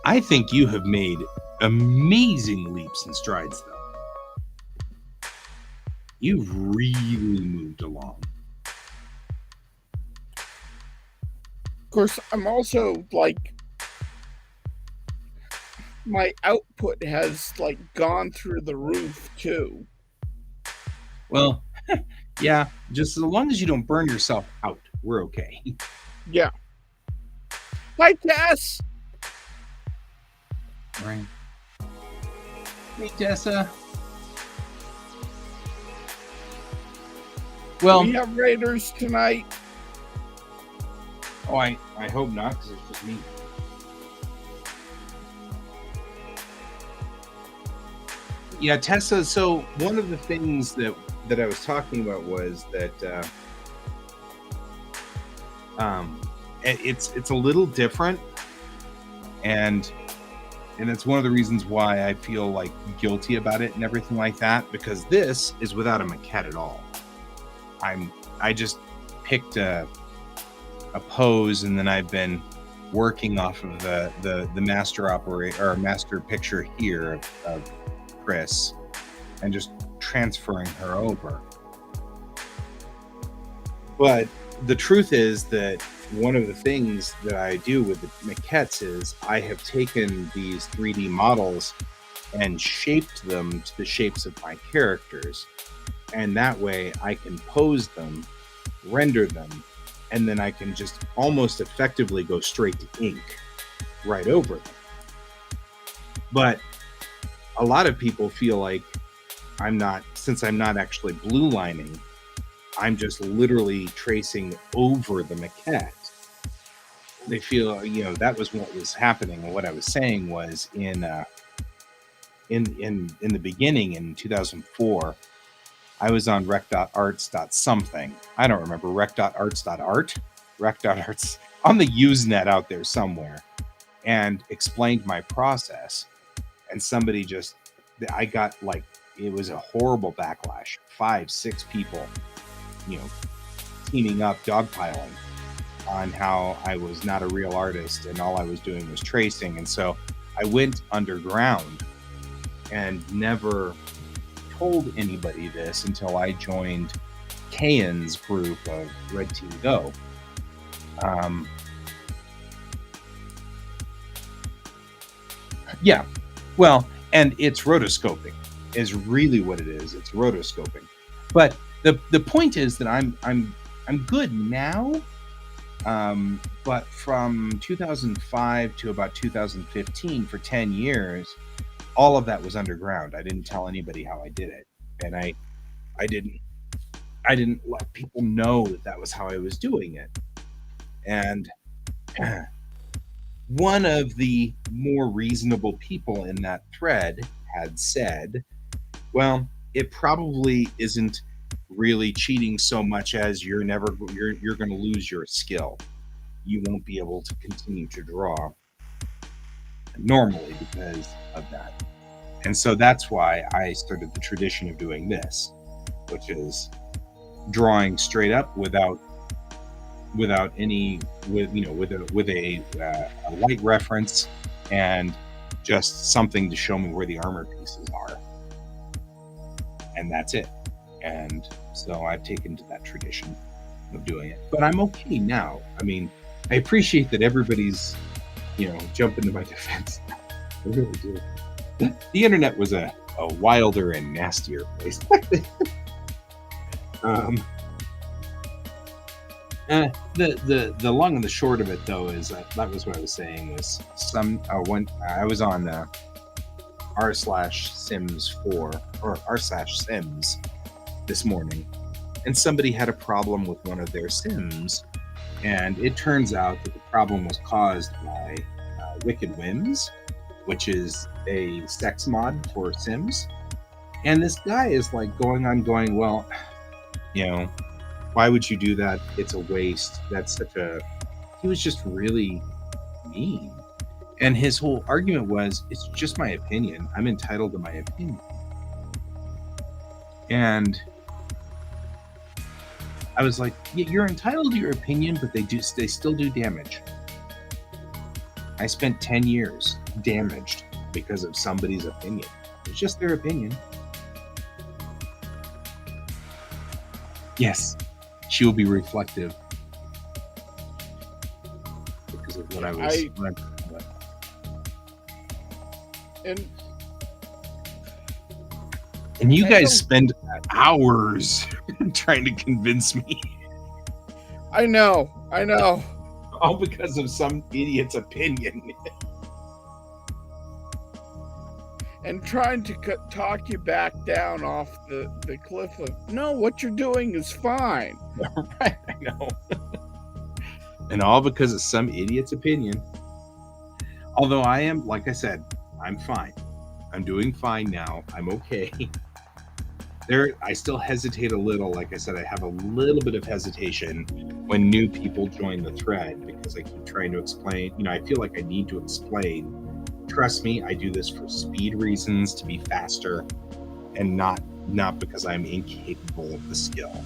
Speaker 1: I think you have made amazing leaps and strides, though. You've really moved along.
Speaker 2: Of course, I'm also like, my output has like gone through the roof too.
Speaker 1: Well, yeah, just as long as you don't burn yourself out, we're okay.
Speaker 2: Yeah. Hi, Tess.
Speaker 1: Right. Hey, Tessa. Well,
Speaker 2: we have Raiders tonight.
Speaker 1: Oh, I hope not, because it's just me. Yeah, Tessa. So one of the things that I was talking about was that it's a little different, and it's one of the reasons why I feel like guilty about it and everything like that, because this is without a maquette at all. I just picked a pose, and then I've been working off of the master picture here of Chris, and just transferring her over. But the truth is that one of the things that I do with the maquettes is I have taken these 3D models and shaped them to the shapes of my characters. And that way I can pose them, render them, and then I can just almost effectively go straight to ink right over them. But a lot of people feel like since I'm not actually blue lining, I'm just literally tracing over the maquette. They feel, that was what was happening. And what I was saying was in the beginning in 2004, I was on rec.arts.something. I don't remember, rec.arts.art, rec.arts, on the Usenet out there somewhere, and explained my process. And somebody I got like, it was a horrible backlash. 5-6 people, teaming up, dogpiling on how I was not a real artist and all I was doing was tracing. And so I went underground and never told anybody this until I joined Kayan's group of Red Team Go. Yeah, well, and it's rotoscoping is really what it is. It's rotoscoping. But the point is that I'm good now. But from 2005 to about 2015, for 10 years, all of that was underground. I didn't tell anybody how I did it, and I didn't let people know that was how I was doing it. And one of the more reasonable people in that thread had said, well, it probably isn't really cheating so much as you're going to lose your skill. You won't be able to continue to draw normally because of that. And so that's why I started the tradition of doing this, which is drawing straight up without any with a light reference and just something to show me where the armor pieces are, and that's it. And so I've taken to that tradition of doing it, but I'm okay now. I mean, I appreciate that everybody's jumping to my defense. I really do. The internet was a wilder and nastier place. The long and the short of it, though, is that was what I was saying was when I was on r/sims4 or r/sims this morning, and somebody had a problem with one of their sims, and it turns out that the problem was caused by Wicked Whims, which is a sex mod for Sims. And this guy is like going, well, why would you do that? It's a waste. He was just really mean. And his whole argument was, it's just my opinion. I'm entitled to my opinion. And I was like, yeah, you're entitled to your opinion, but they still do damage. I spent 10 years damaged because of somebody's opinion. It's just their opinion. Yes, she will be reflective because of what I was. And you guys spend hours trying to convince me.
Speaker 2: I know.
Speaker 1: All because of some idiot's opinion.
Speaker 2: And trying to talk you back down off the cliff of, no, what you're doing is fine.
Speaker 1: Right, I know. And all because of some idiot's opinion. Although I am, like I said, I'm fine. I'm doing fine now. I'm okay. I still hesitate a little. Like I said, I have a little bit of hesitation when new people join the thread because I keep trying to explain. I feel like I need to explain. Trust me, I do this for speed reasons, to be faster, and not because I'm incapable of the skill.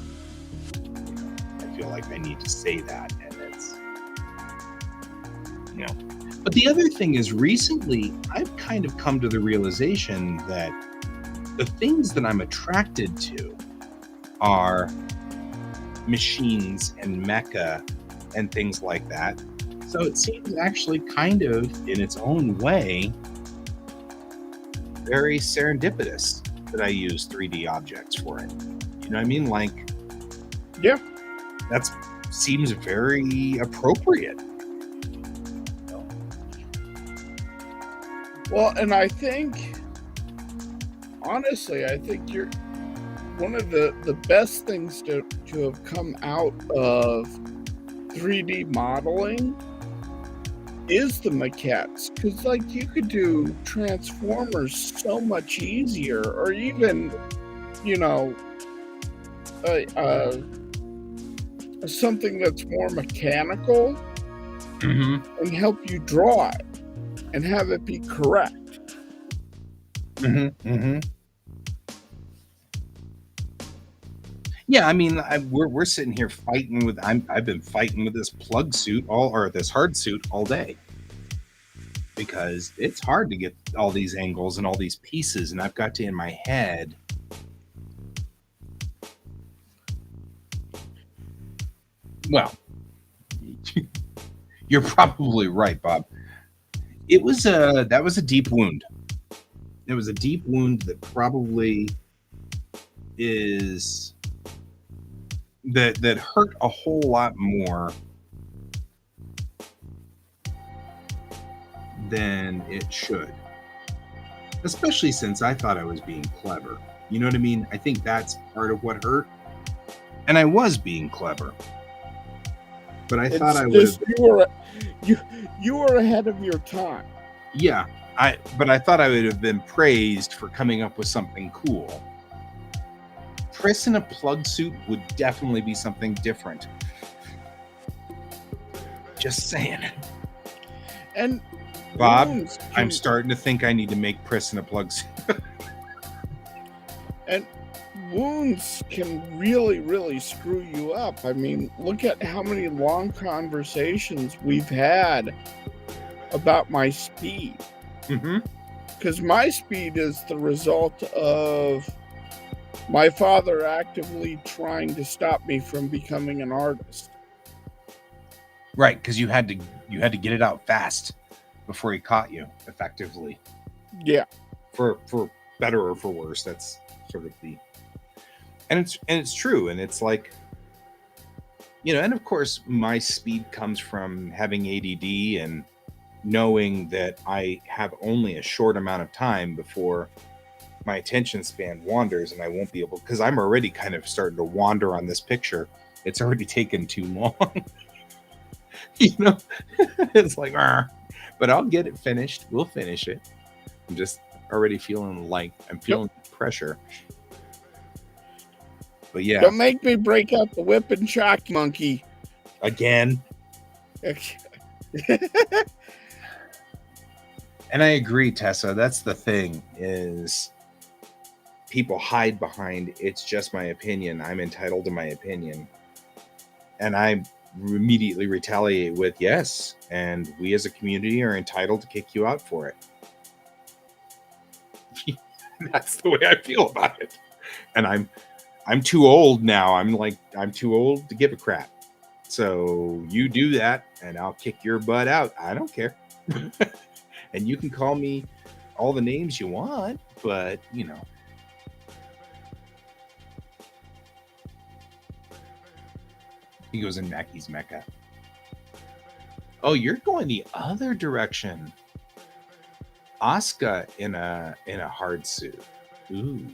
Speaker 1: I feel like I need to say that, and it's But the other thing is, recently I've kind of come to the realization that the things that I'm attracted to are machines and mecha and things like that. So it seems actually kind of, in its own way, very serendipitous that I use 3D objects for it. You know what I mean? Like,
Speaker 2: yeah,
Speaker 1: that seems very appropriate.
Speaker 2: Well, and I think, honestly, you're one of the best things to have come out of 3D modeling is the maquettes, because like you could do Transformers so much easier, or even something that's more mechanical, and help you draw it and have it be correct.
Speaker 1: Yeah, I mean, we're sitting here fighting with. I've been fighting with this plug suit this hard suit all day because it's hard to get all these angles and all these pieces, and I've got to in my head. Well, you're probably right, Bob. That was a deep wound. It was a deep wound that probably is. That hurt a whole lot more than it should. Especially since I thought I was being clever. You know what I mean? I think that's part of what hurt. And I was being clever. But I thought I was.
Speaker 2: You were ahead of your time.
Speaker 1: Yeah. But I thought I would have been praised for coming up with something cool. Chris in a plug suit would definitely be something different. Just saying.
Speaker 2: And
Speaker 1: Bob,
Speaker 2: wounds
Speaker 1: I'm starting to think I need to make Chris in a plug suit.
Speaker 2: And wounds can really, really screw you up. I mean, look at how many long conversations we've had about my speed.
Speaker 1: Mm-hmm.
Speaker 2: Because my speed is the result of my father actively trying to stop me from becoming an artist.
Speaker 1: Right, because you had to get it out fast before he caught you effectively.
Speaker 2: Yeah.
Speaker 1: For better or for worse, that's sort of the, and it's true, and it's like, you know, and of course my speed comes from having ADD and knowing that I have only a short amount of time before my attention span wanders, and I won't be able, because I'm already kind of starting to wander on this picture. It's already taken too long. You know, it's like, but I'll get it finished. We'll finish it. I'm just already feeling like I'm feeling pressure. But yeah,
Speaker 2: don't make me break out the whip and shock monkey
Speaker 1: again. And I agree, Tessa. That's the thing, is people hide behind, it's just my opinion. I'm entitled to my opinion. And I immediately retaliate with, yes, and we as a community are entitled to kick you out for it. That's the way I feel about it. And I'm too old now. I'm too old to give a crap. So you do that and I'll kick your butt out. I don't care. And you can call me all the names you want, but you know. He goes in Mackey's Mecca. Oh, you're going the other direction. Asuka in a hard suit. Ooh.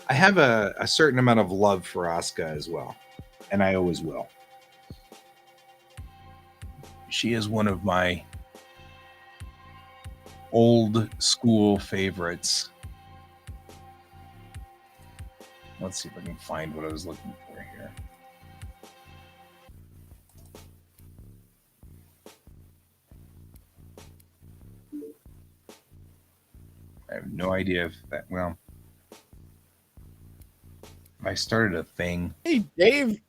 Speaker 1: I have a certain amount of love for Asuka as well, and I always will. She is one of my old school favorites. Let's see if I can find what I was looking for here. I have no idea if that, well, if I started a thing.
Speaker 2: Hey, Dave.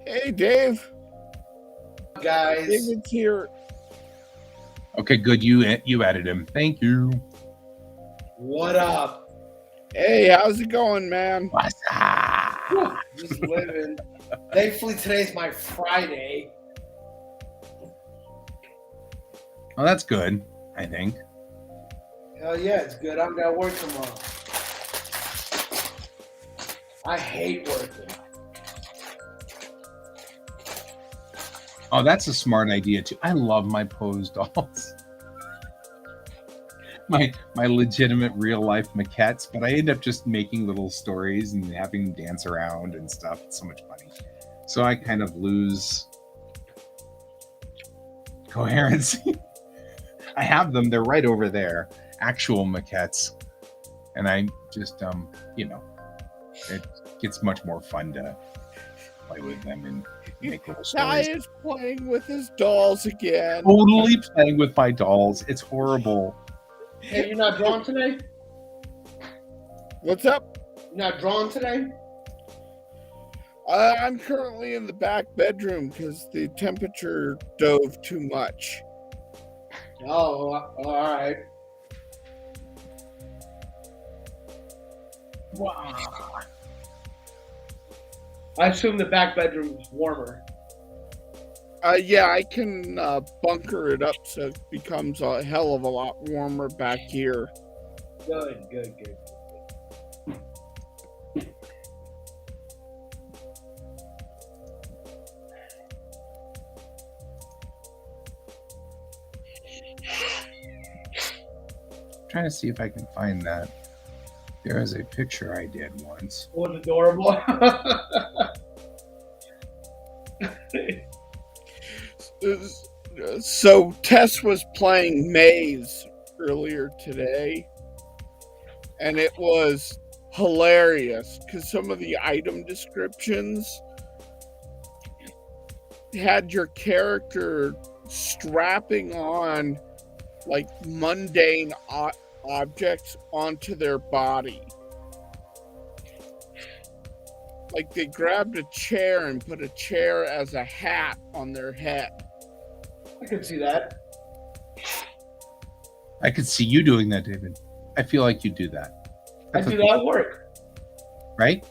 Speaker 2: Hey, Dave.
Speaker 3: Guys.
Speaker 2: David's here.
Speaker 1: Okay, good. You added him. Thank you.
Speaker 3: What up?
Speaker 2: Hey, how's it going, man?
Speaker 1: What's up?
Speaker 3: Just living. Thankfully, today's my Friday.
Speaker 1: Well, that's good, I think.
Speaker 3: Hell yeah, it's good. I'm gonna work tomorrow. I hate working.
Speaker 1: Oh, that's a smart idea too. I love my pose dolls. My legitimate real life maquettes, but I end up just making little stories and having them dance around and stuff. It's so much funny. So I kind of lose coherency. I have them, they're right over there, actual maquettes. And I just you know, it gets much more fun to play with them and make little
Speaker 2: Guy
Speaker 1: stories.
Speaker 2: is playing with his dolls again.
Speaker 1: Totally playing with my dolls. It's horrible.
Speaker 3: Hey, you're not drawn today?
Speaker 2: What's up?
Speaker 3: You're not drawn today?
Speaker 2: I'm currently in the back bedroom because the temperature dove too much.
Speaker 3: Oh, all right.
Speaker 1: Wow.
Speaker 3: I assume the back bedroom is warmer.
Speaker 2: Yeah, I can bunker it up so it becomes a hell of a lot warmer back here.
Speaker 3: Good.
Speaker 1: Trying to see if I can find that. There is a picture I did once.
Speaker 3: It was adorable.
Speaker 2: So Tess was playing Maze earlier today, and it was hilarious because some of the item descriptions had your character strapping on like mundane objects onto their body. Like they grabbed a chair and put a chair as a hat on their head.
Speaker 3: I could see that.
Speaker 1: I could see you doing that, David. I feel like you do that.
Speaker 3: I do that at work.
Speaker 1: Right?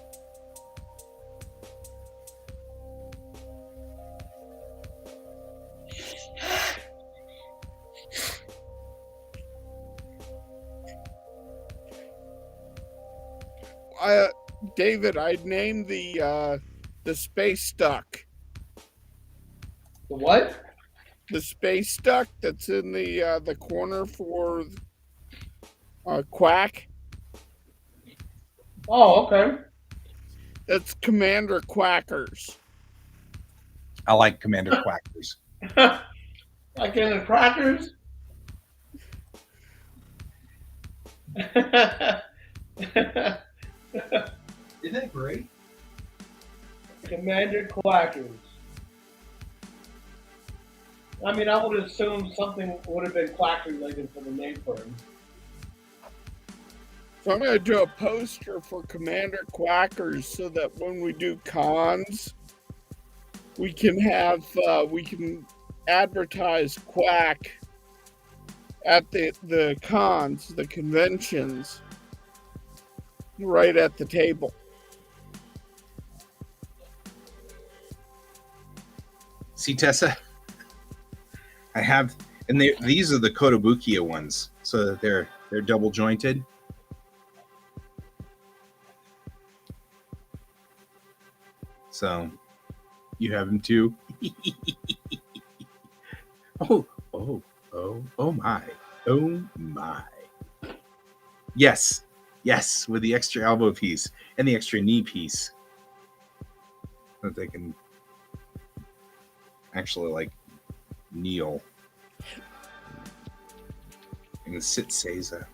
Speaker 2: David, I'd name the space duck.
Speaker 3: The what?
Speaker 2: The space duck that's in the corner for QuaCk.
Speaker 3: Oh, okay.
Speaker 2: That's Commander Quackers.
Speaker 1: I like Commander Quackers.
Speaker 3: Like in the crackers?
Speaker 1: Isn't that great?
Speaker 3: Commander Quackers. I mean, I would assume something would have been quack related for the name for him.
Speaker 2: So I'm going to do a poster for Commander Quackers so that when we do cons, we can have we can advertise QuaCk at the cons, the conventions, right at the table.
Speaker 1: See, Tessa, I have, and these are the Kotobukiya ones, so that they're double jointed. So you have them too. Oh my. Yes, with the extra elbow piece and the extra knee piece that they can actually like kneel and sit Seiza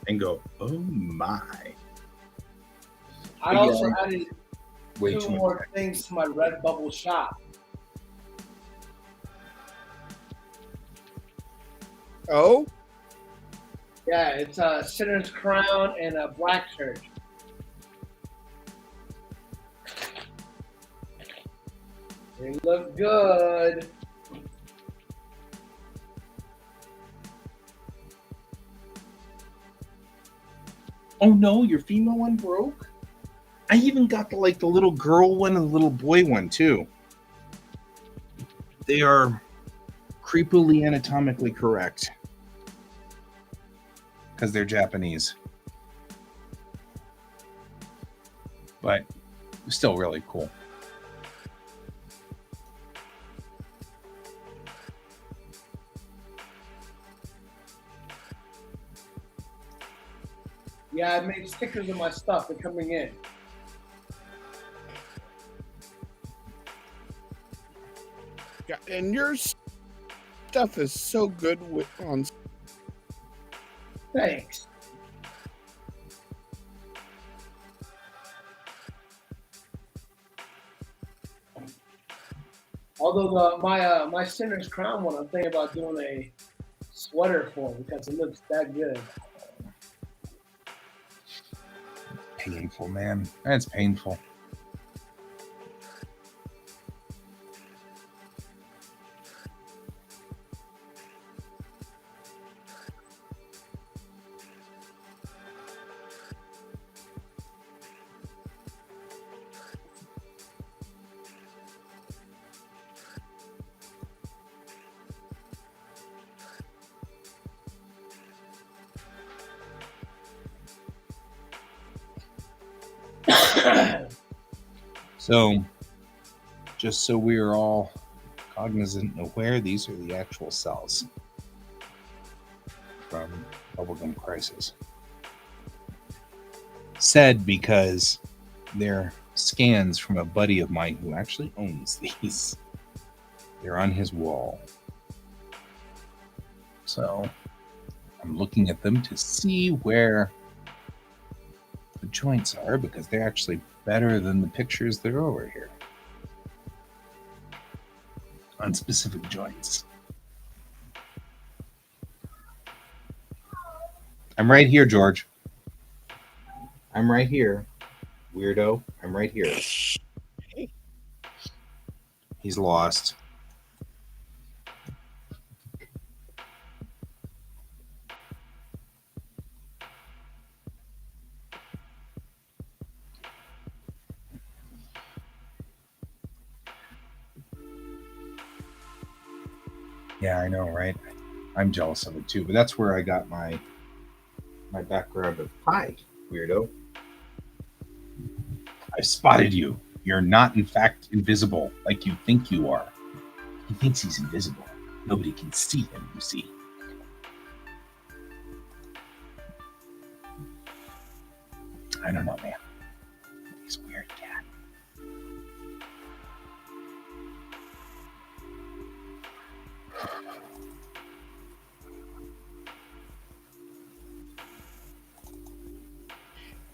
Speaker 1: and go, oh my.
Speaker 3: I also added
Speaker 1: Way
Speaker 3: two
Speaker 1: too
Speaker 3: more
Speaker 1: much.
Speaker 3: things to my Redbubble shop.
Speaker 2: Oh?
Speaker 3: Yeah, it's a Sinner's Crown and a Black Church. They look good.
Speaker 1: Oh no, your female one broke? I even got the little girl one and the little boy one too. They are creepily anatomically correct because they're Japanese, but still really cool.
Speaker 3: Yeah, I made stickers of my stuff. They're coming in.
Speaker 2: Yeah, and your stuff is so good on.
Speaker 3: Thanks. Although my Sinner's Crown one, I'm thinking about doing a sweater for because it looks that good.
Speaker 1: Painful, man. That's painful. So, just so we are all cognizant and aware, these are the actual cells from Bubblegum Crisis. Said because they're scans from a buddy of mine who actually owns these. They're on his wall. So, I'm looking at them to see where joints are, because they're actually better than the pictures that are over here on specific joints. I'm right here, George. I'm right here. Weirdo. I'm right here. He's lost. Yeah, I know, right? I'm jealous of it too, but that's where I got my background of hi, weirdo. I've spotted you. You're not, in fact, invisible like you think you are. He thinks he's invisible. Nobody can see him, you see. I don't know, man. He's a weird cat.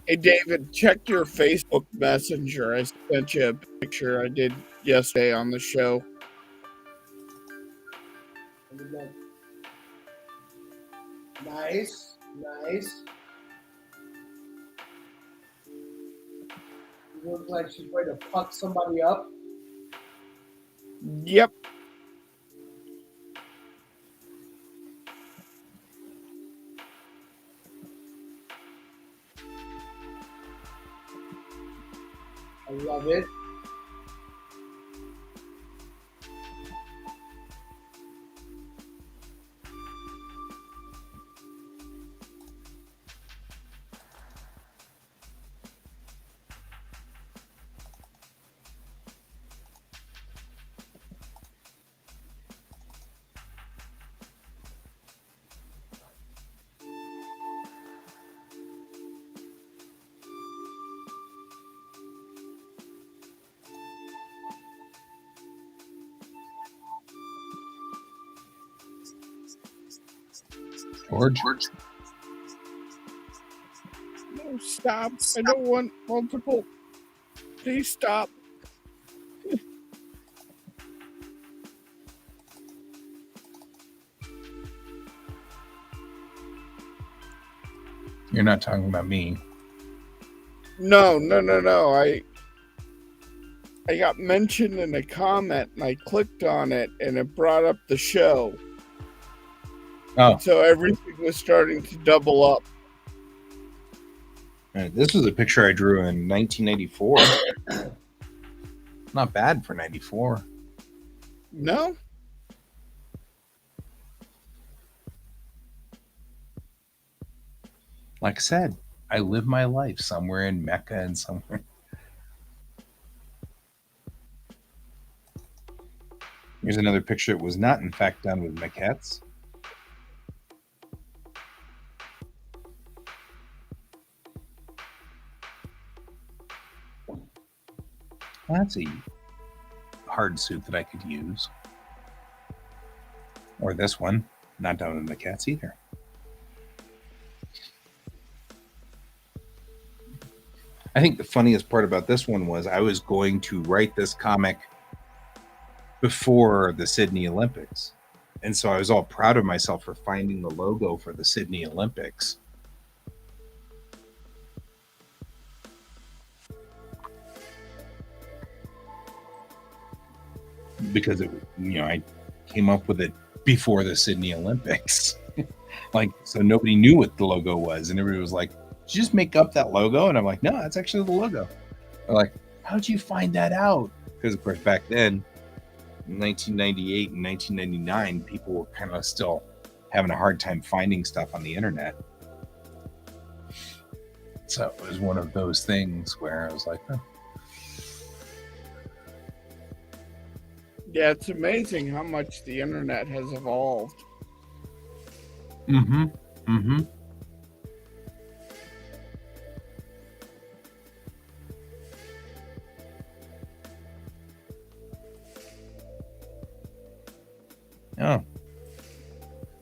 Speaker 2: Hey, David, check your Facebook Messenger. I sent you a picture I did yesterday on the show.
Speaker 3: Nice, nice. It looks like she's ready to fuck somebody up.
Speaker 2: Yep.
Speaker 3: I love it.
Speaker 1: George?
Speaker 2: No, stop. I don't want multiple. Please stop.
Speaker 1: You're not talking about me.
Speaker 2: No. I got mentioned in a comment and I clicked on it and it brought up the show.
Speaker 1: Oh,
Speaker 2: So everything was starting to double up.
Speaker 1: this was a picture I drew in 1994. Not bad for 94.
Speaker 2: No?
Speaker 1: Like I said, I live my life somewhere in Mecca and somewhere. Here's another picture that was not, in fact, done with maquettes. Well, that's a hard suit that I could use. Or this one, not done with maquettes either. I think the funniest part about this one was I was going to write this comic before the Sydney Olympics. And so I was all proud of myself for finding the logo for the Sydney Olympics. Because I came up with it before the Sydney Olympics. So nobody knew what the logo was. And everybody was like, did you just make up that logo? And I'm like, no, that's actually the logo. They're like, how'd you find that out? Because, of course, back then, in 1998 and 1999, people were kind of still having a hard time finding stuff on the internet. So it was one of those things where I was like, oh.
Speaker 2: Yeah, it's amazing how much the internet has evolved.
Speaker 1: Mm-hmm. Mm-hmm. Oh.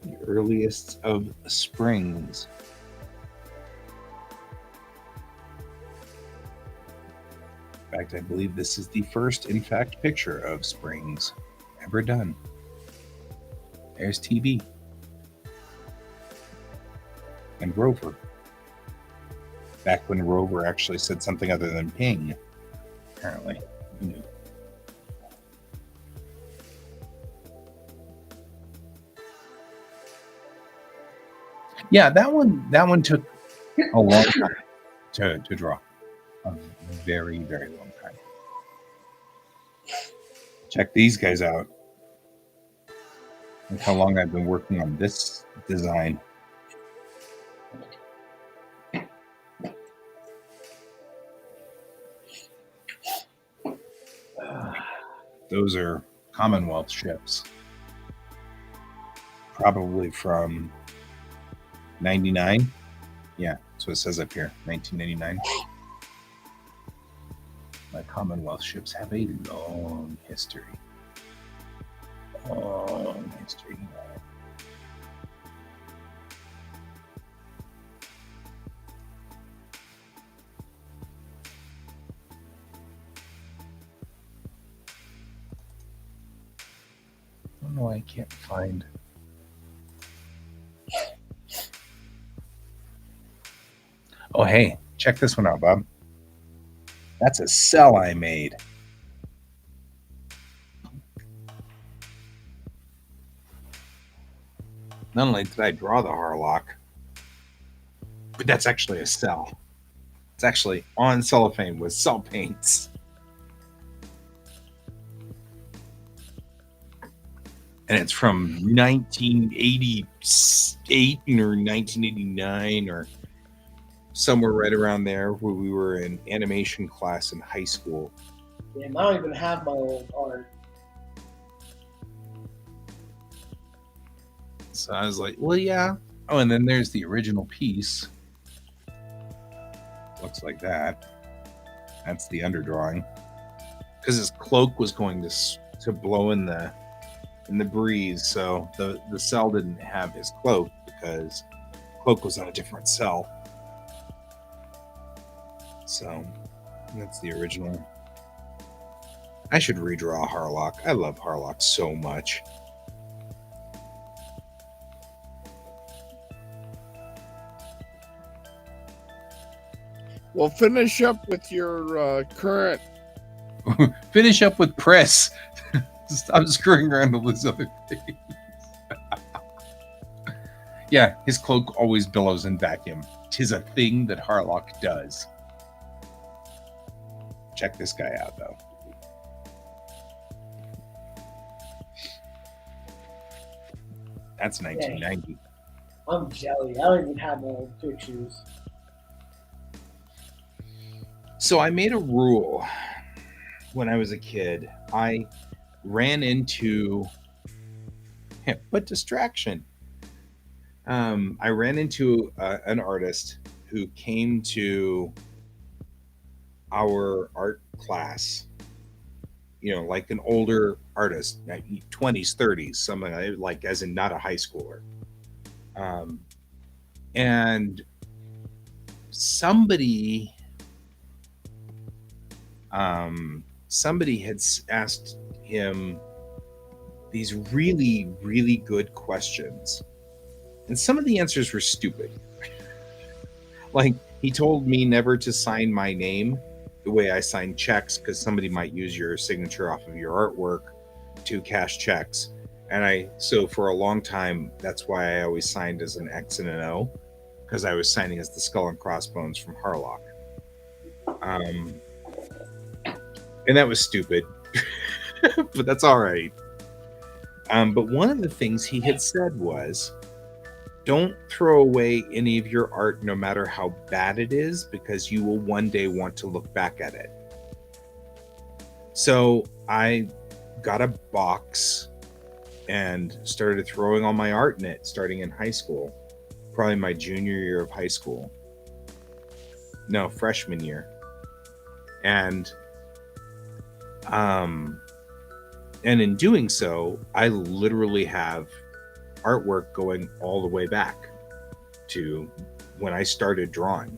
Speaker 1: The earliest of springs. fact, I believe this is the first, in fact, picture of Springs ever done. There's TV. And Rover. Back when Rover actually said something other than ping, apparently. Who knew? Yeah, that one took a long time to draw. A very, very long time. Check these guys out. Look how long I've been working on this design. Those are Commonwealth ships. Probably from 99. Yeah, so it says up here, 1999. My Commonwealth ships have a long history. Long history. I don't know why I can't find. Oh, hey, check this one out, Bob. That's a cell I made. Not only did I draw the Harlock, but that's actually a cell. It's actually on cellophane with cell paints. And it's from 1988 or 1989 or somewhere right around there, where we were in animation class in high school.
Speaker 3: Damn, I don't even have my old art.
Speaker 1: So I was like, well, yeah. Oh, and then there's the original piece. Looks like that. That's the underdrawing. Because his cloak was going to blow in the breeze, so the cell didn't have his cloak because cloak was on a different cell. So that's the original. I should redraw Harlock. I love Harlock so much.
Speaker 2: Well, finish up with your current.
Speaker 1: Finish up with press. Stop screwing around with those other things. Yeah, his cloak always billows in vacuum. 'Tis a thing that Harlock does. Check this guy out, though. That's 1990.
Speaker 3: I'm jelly. I don't even have my old pictures.
Speaker 1: So I made a rule when I was a kid. I ran into what distraction. I ran into an artist who came to our art class, like an older artist, 20s, 30s, something like, as in not a high schooler. And somebody had asked him these really, really good questions. And some of the answers were stupid. Like, he told me never to sign my name the way I sign checks, because somebody might use your signature off of your artwork to cash checks. And so for a long time, that's why I always signed as an X and an O, because I was signing as the Skull and Crossbones from Harlock. And that was stupid, but that's all right. But one of the things he had said was, don't throw away any of your art, no matter how bad it is, because you will one day want to look back at it. So I got a box and started throwing all my art in it, starting in high school, probably my junior year of high school. No, freshman year. And in doing so, I literally have artwork going all the way back to when I started drawing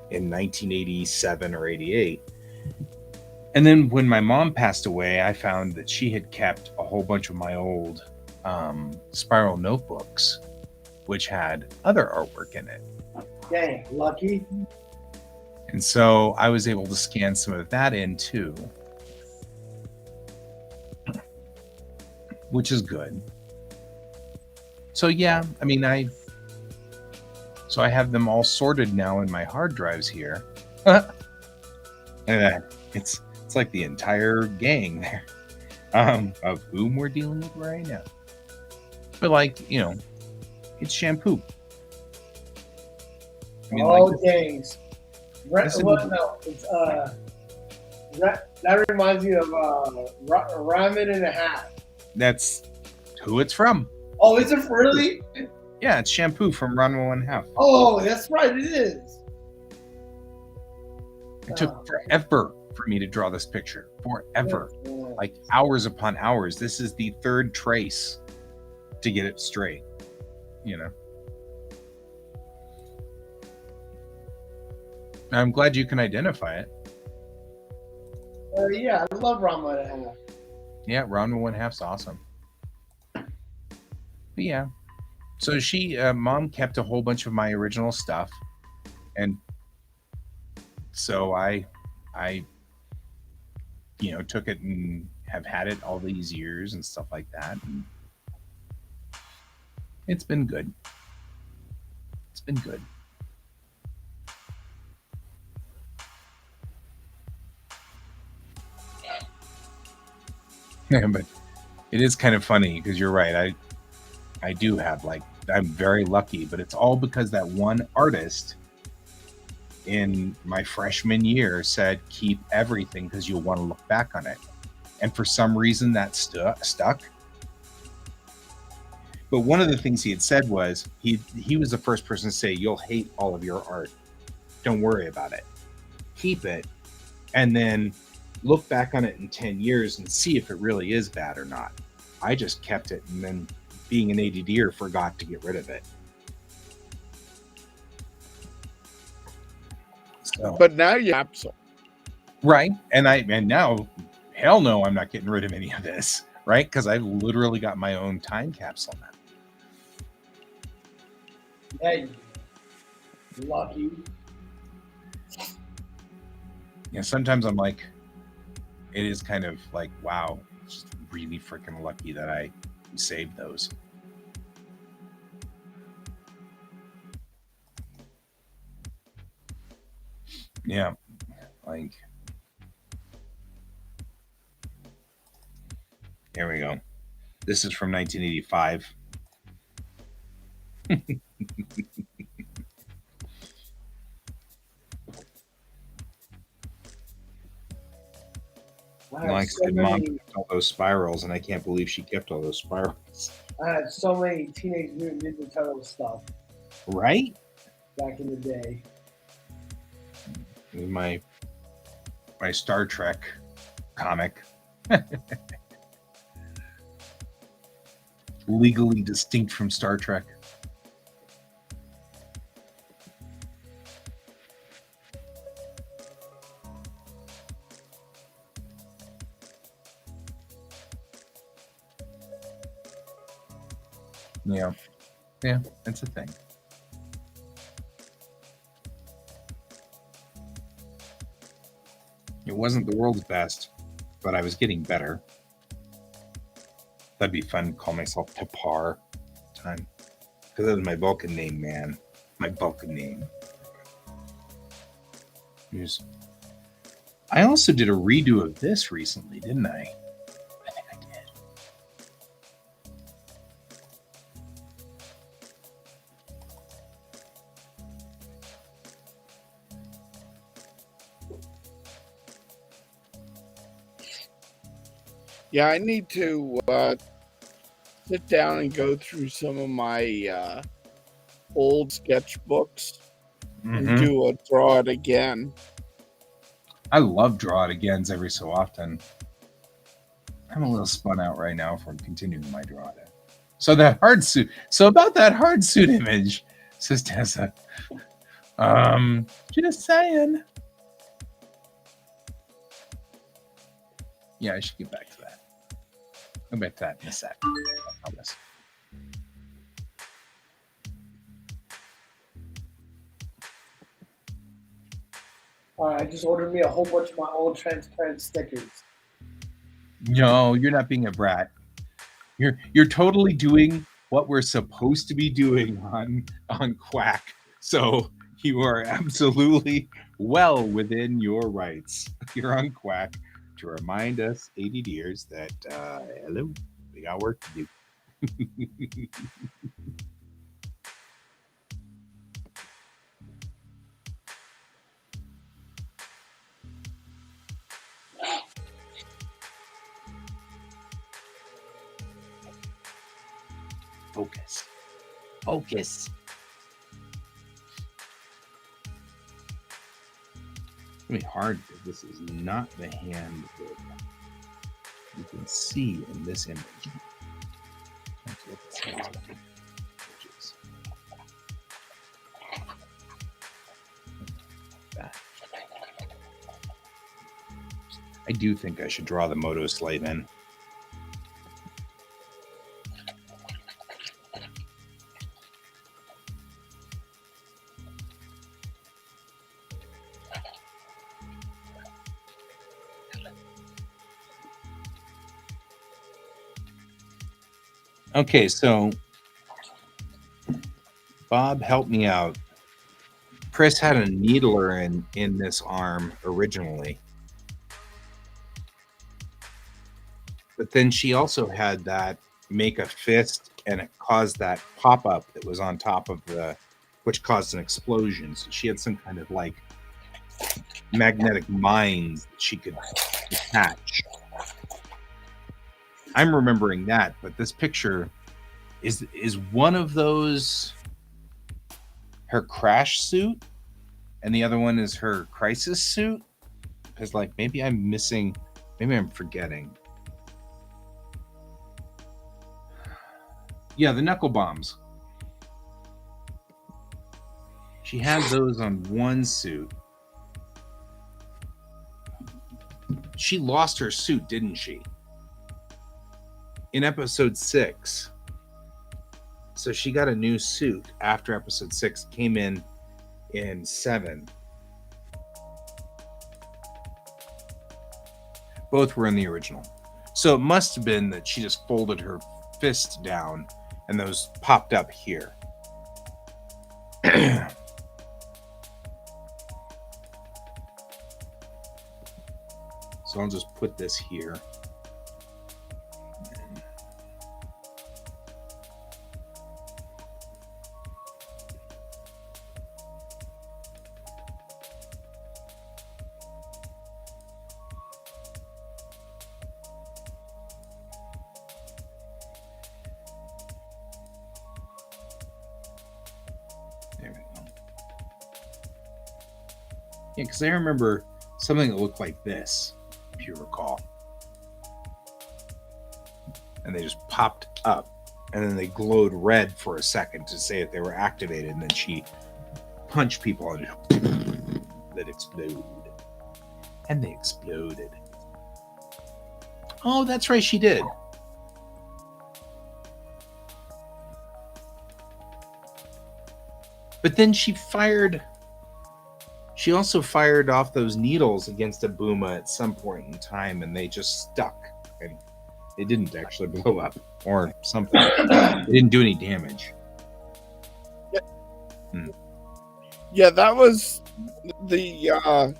Speaker 1: in 1987 or 88. And then when my mom passed away, I found that she had kept a whole bunch of my old spiral notebooks, which had other artwork in it.
Speaker 3: Dang, lucky.
Speaker 1: And so I was able to scan some of that in too, which is good. So yeah, I mean, I have them all sorted now in my hard drives here. And it's like the entire gang there of whom we're dealing with right now. But like, you know, it's shampoo.
Speaker 3: I mean, oh, like, gangs. That reminds me of Ramen and a Hat.
Speaker 1: That's who it's from.
Speaker 3: Oh, is it really?
Speaker 1: Yeah, it's shampoo from Ranma 1/2.
Speaker 3: Oh, that's right, it is.
Speaker 1: It took forever for me to draw this picture. Forever. Like hours upon hours. This is the third trace to get it straight. You know? I'm glad you can identify it.
Speaker 3: Yeah, I love Ranma and a Half.
Speaker 1: Yeah, Ranma 1/2's awesome. But yeah. So Mom kept a whole bunch of my original stuff. And so I you know, took it and have had it all these years and stuff like that. And it's been good. It's been good. Yeah, but it is kind of funny because you're right. I do have, like, I'm very lucky, but it's all because that one artist in my freshman year said, keep everything because you'll want to look back on it. And for some reason that stuck. But one of the things he had said was he was the first person to say, you'll hate all of your art. Don't worry about it. Keep it. And then look back on it in 10 years and see if it really is bad or not. I just kept it, and then being an ADDer forgot to get rid of it. So,
Speaker 2: but now you capsule.
Speaker 1: Right. And now, hell no, I'm not getting rid of any of this. Right? Because I literally got my own time capsule now.
Speaker 3: Hey, lucky.
Speaker 1: Yeah, sometimes I'm like, it is kind of like, wow, it's just really freaking lucky that I saved those. Yeah, like, here we go. This is from 1985. Like I said, Mom kept all those spirals, and I can't believe she kept all those spirals.
Speaker 3: I had so many Teenage Mutant Ninja Turtles stuff.
Speaker 1: Right?
Speaker 3: Back in the day.
Speaker 1: My Star Trek comic. Legally distinct from Star Trek. Yeah, that's a thing. It wasn't the world's best, but I was getting better. That'd be fun to call myself Tapar time. Because that was my Vulcan name, man. My Vulcan name. I also did a redo of this recently, didn't I? I think I did.
Speaker 2: Yeah, I need to sit down and go through some of my old sketchbooks and do a draw it again. I
Speaker 1: love draw it agains every so often. I'm a little spun out right now from continuing my draw it. So that hard suit. So about that hard suit image, says Tessa. Just saying. Yeah, I should get back to that. Go back to that in a sec. I promise.
Speaker 3: All right, I just ordered me a whole bunch of my old transparent stickers.
Speaker 1: No, you're not being a brat. You're totally doing what we're supposed to be doing on QuaCk. So you are absolutely well within your rights. You're on QuaCk to remind us ADDers that hello, we got work to do. Focus. Focus. It's gonna be hard because this is not the hand that you can see in this image. Let's look at some other images. That. I do think I should draw the Moto Slave in. Okay, so Bob, help me out. Chris had a needler in this arm originally, but then she also had that make a fist, and it caused that pop up that was on top of which caused an explosion. So she had some kind of like magnetic mines that she could attach. I'm remembering that, but this picture is one of those her crash suit, and the other one is her crisis suit. Because like maybe I'm missing, maybe I'm forgetting. Yeah, the knuckle bombs. She had those on one suit. She lost her suit, didn't she? In episode 6. So she got a new suit after episode 6 came in 7. Both were in the original. So it must have been that she just folded her fist down and those popped up here. So I'll just put this here. There we go. Yeah, because I remember something that looked like this, if you recall. And they just popped up, and then they glowed red for a second to say that they were activated, and then she punched people and that exploded. And they exploded. Oh, that's right, she did. But then she also fired off those needles against a Booma at some point in time, and they just stuck. And it didn't actually blow up or something. It didn't do any damage.
Speaker 2: Yeah, yeah, that was the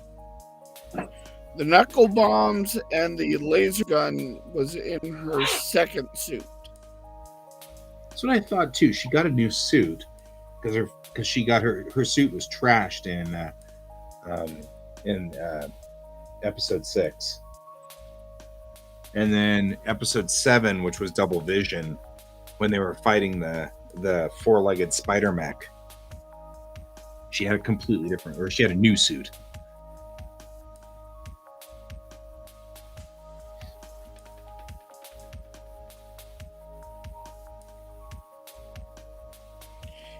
Speaker 2: knuckle bombs, and the laser gun was in her second suit.
Speaker 1: That's what I thought too. She got a new suit because she got her suit was trashed in episode 6. And then episode 7, which was Double Vision, when they were fighting the four-legged spider mech, she had a completely different, or she had a new suit.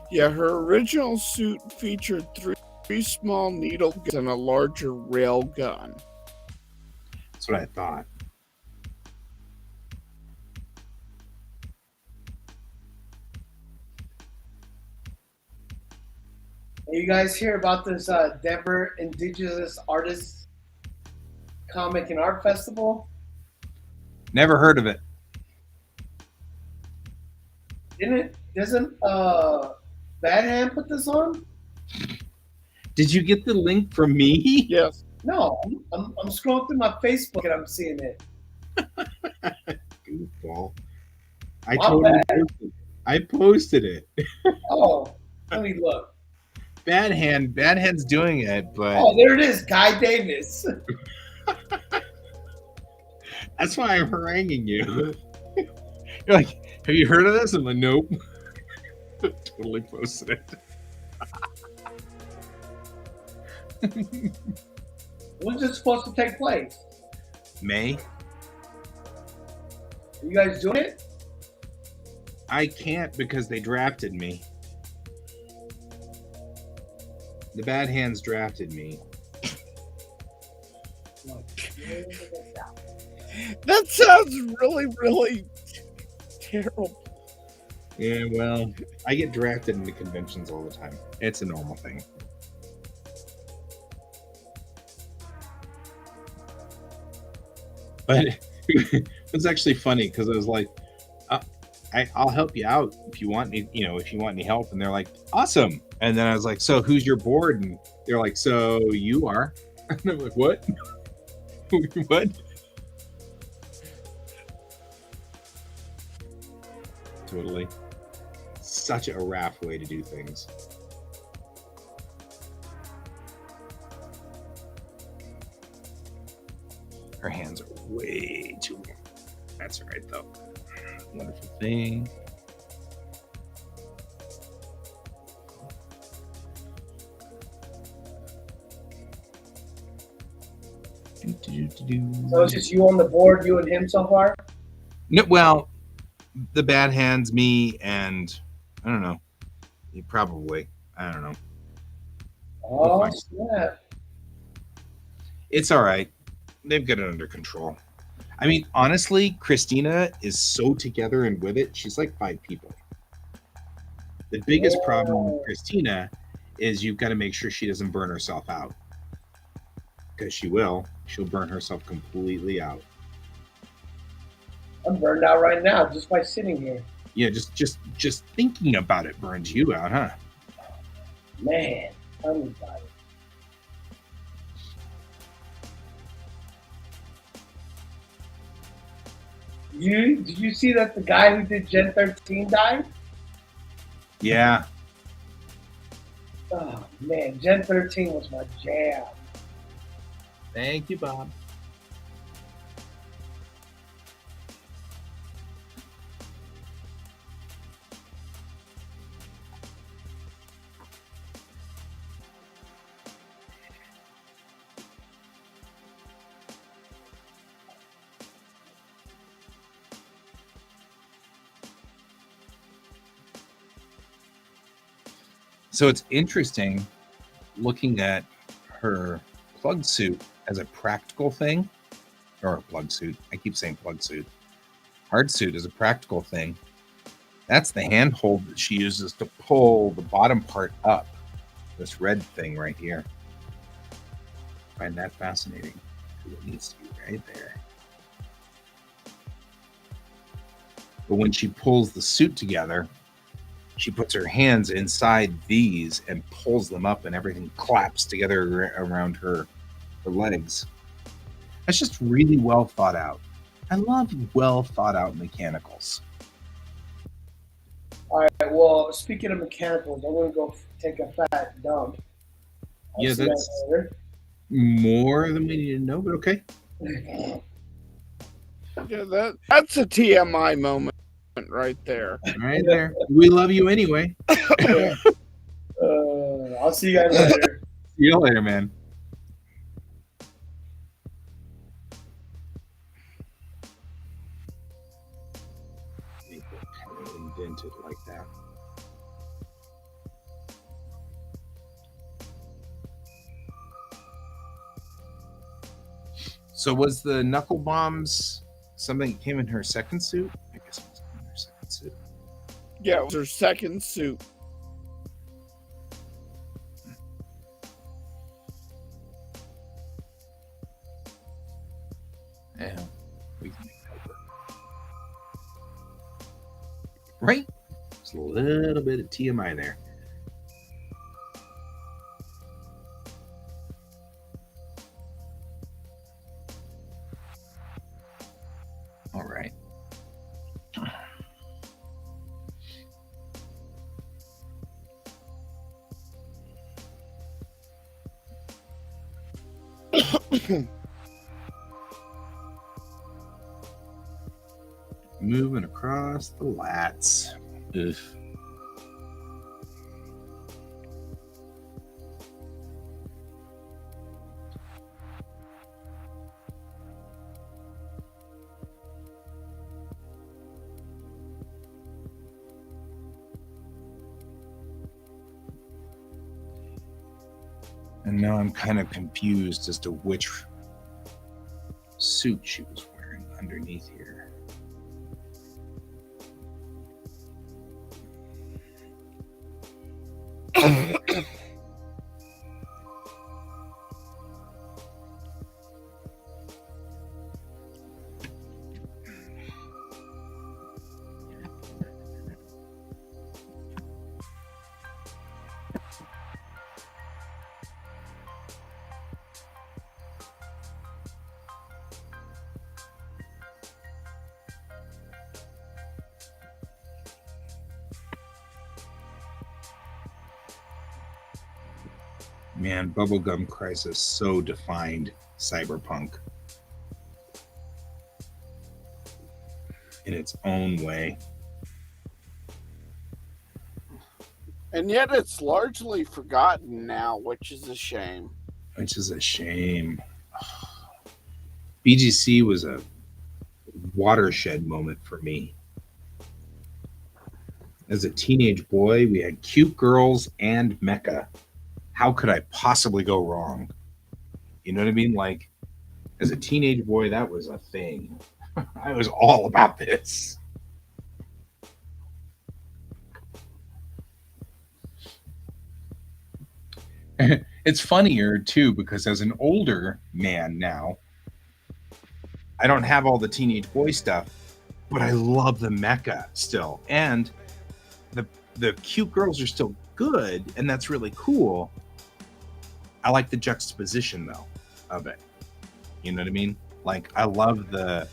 Speaker 2: Yeah, her original suit featured three small needle guns and a larger rail gun.
Speaker 1: That's what I thought.
Speaker 3: Hey, you guys hear about this Denver Indigenous Artists Comic and Art Festival?
Speaker 1: Never heard of it.
Speaker 3: Doesn't Bad Hand put this on?
Speaker 1: Did you get the link from me?
Speaker 2: Yes.
Speaker 3: No, I'm scrolling through my Facebook and I'm seeing it.
Speaker 1: Goofball. I
Speaker 3: My
Speaker 1: totally
Speaker 3: bad.
Speaker 1: posted it. I posted it.
Speaker 3: Oh, let me look.
Speaker 1: Bad Hand's doing it, but
Speaker 3: Oh, there it is, Guy Davis.
Speaker 1: that's why I'm haranguing you. You're like, have you heard of this? I'm like, nope. Totally posted it.
Speaker 3: When's this supposed to take place?
Speaker 1: May?
Speaker 3: Are you guys doing it?
Speaker 1: I can't because they drafted me. The Bad Hands drafted me.
Speaker 2: That sounds really, really terrible.
Speaker 1: Yeah, well, I get drafted into conventions all the time. It's a normal thing. But it's actually funny because I was like, I'll help you out if you want me, if you want any help. And they're like, awesome. And then I was like, so who's your board? And they're like, so you are. And I'm like, what? What? Totally. Such a raff way to do things. Her hands are way too long. That's all right, though. Wonderful thing.
Speaker 3: So it's just you on the board, you and him so far?
Speaker 1: No, well, the Bad Hands, me, and I don't know. Probably. I don't know.
Speaker 3: Oh,
Speaker 1: fine.
Speaker 3: snap.
Speaker 1: It's all right. They've got it under control. I mean, honestly, Christina is so together and with it. She's like 5 people. The biggest problem with Christina is you've got to make sure she doesn't burn herself out. Because she will. She'll burn herself completely out.
Speaker 3: I'm burned out right now just by sitting here.
Speaker 1: Yeah, just thinking about it burns you out, huh?
Speaker 3: Man, tell me about it. Did you see that the guy who did Gen 13 died?
Speaker 1: Yeah.
Speaker 3: Oh man, Gen 13 was my jam.
Speaker 1: Thank you, Bob. So it's interesting looking at her plug suit as a practical thing, or a plug suit. I keep saying plug suit. Hard suit is a practical thing. That's the handhold that she uses to pull the bottom part up. This red thing right here. I find that fascinating. It needs to be right there. But when she pulls the suit together, she puts her hands inside these and pulls them up, and everything claps together around her legs. That's just really well thought out. I love well thought out mechanicals.
Speaker 3: All right. Well, speaking of mechanicals, I'm gonna go take a fat dump.
Speaker 1: Yeah, that's more than we need to know, but okay.
Speaker 2: Yeah, that's a TMI moment right there.
Speaker 1: Right there. We love you anyway.
Speaker 3: I'll see you guys later.
Speaker 1: See you later, man. Indented like that. So was the knuckle bombs something that came in her second suit? I guess it was in her second suit.
Speaker 2: Yeah, it was her second suit.
Speaker 1: Yeah, we can make that work. Right? Just a little bit of TMI there. All right. Moving across the lats. Ugh. And now I'm kind of confused as to which suit she was wearing underneath here. Man, Bubblegum Crisis so defined cyberpunk in its own way.
Speaker 2: And yet it's largely forgotten now, which is a shame.
Speaker 1: Which is a shame. BGC was a watershed moment for me. As a teenage boy, we had cute girls and mecha. How could I possibly go wrong? You know what I mean? Like, as a teenage boy, that was a thing. I was all about this. It's funnier too because as an older man now, I don't have all the teenage boy stuff, but I love the mecha still, and the cute girls are still good, and that's really cool. I like the juxtaposition though of it. You know what I mean? Like I love the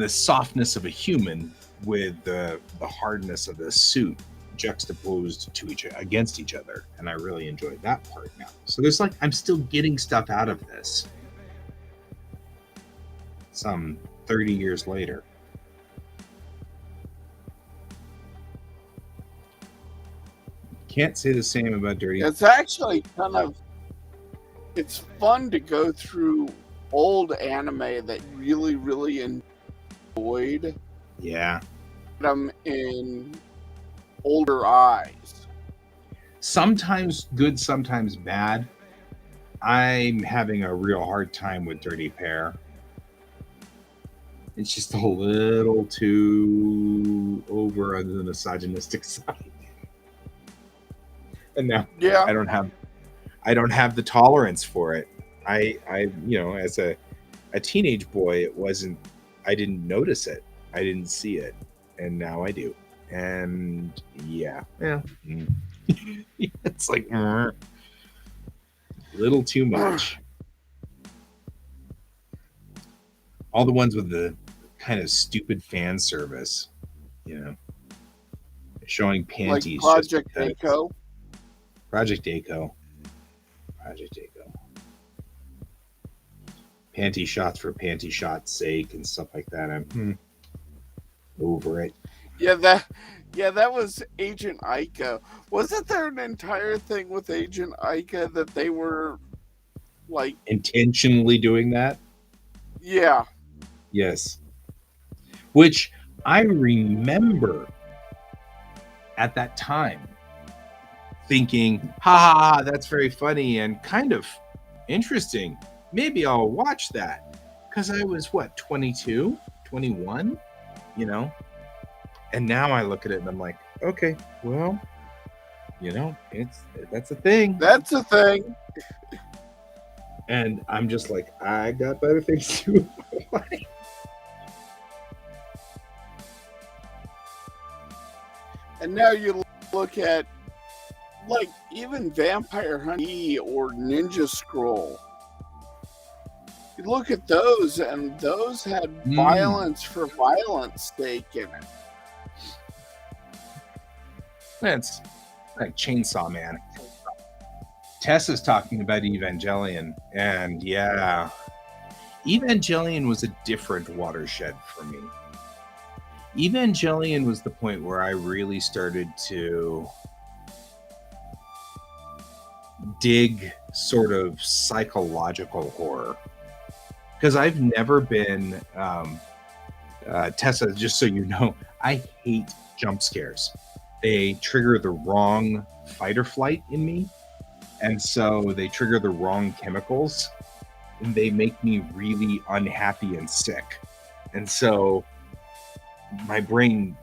Speaker 1: softness of a human with the hardness of the suit juxtaposed to against each other, and I really enjoyed that part now. So there's like I'm still getting stuff out of this some 30 years later. Can't say the same about Dirty.
Speaker 2: It's actually it's fun to go through old anime that you really enjoyed.
Speaker 1: Yeah.
Speaker 2: Them in older eyes.
Speaker 1: Sometimes good, sometimes bad. I'm having a real hard time with Dirty Pair. It's just a little too over on the misogynistic side. And now I don't have the tolerance for it. I as a teenage boy, I didn't notice it. I didn't see it. And now I do. And yeah. It's like a little too much. All the ones with the kind of stupid fan service, showing panties.
Speaker 2: Like Project Echo.
Speaker 1: Project Echo. Panty shots for panty shots' sake and stuff like that. I'm over it.
Speaker 2: Yeah, that was Agent Ica. Wasn't there an entire thing with Agent Ica that they were like
Speaker 1: intentionally doing that?
Speaker 2: Yeah.
Speaker 1: Yes. Which I remember at that time thinking, ha, that's very funny and kind of interesting. Maybe I'll watch that. Because I was, 22, 21, And now I look at it and I'm like, okay, well, that's a thing.
Speaker 2: That's a thing.
Speaker 1: And I'm just like, I got better things to watch.
Speaker 2: And now you look at, like, even Vampire Hunter or Ninja Scroll. You look at those, and those had violence for violence stake in it.
Speaker 1: It's like Chainsaw Man. Tessa's talking about Evangelion, and yeah, Evangelion was a different watershed for me. Evangelion was the point where I really started to dig sort of psychological horror, because I've never been Tessa, just so you know, I hate jump scares. They trigger the wrong fight or flight in me, and so they trigger the wrong chemicals, and they make me really unhappy and sick. And so my brain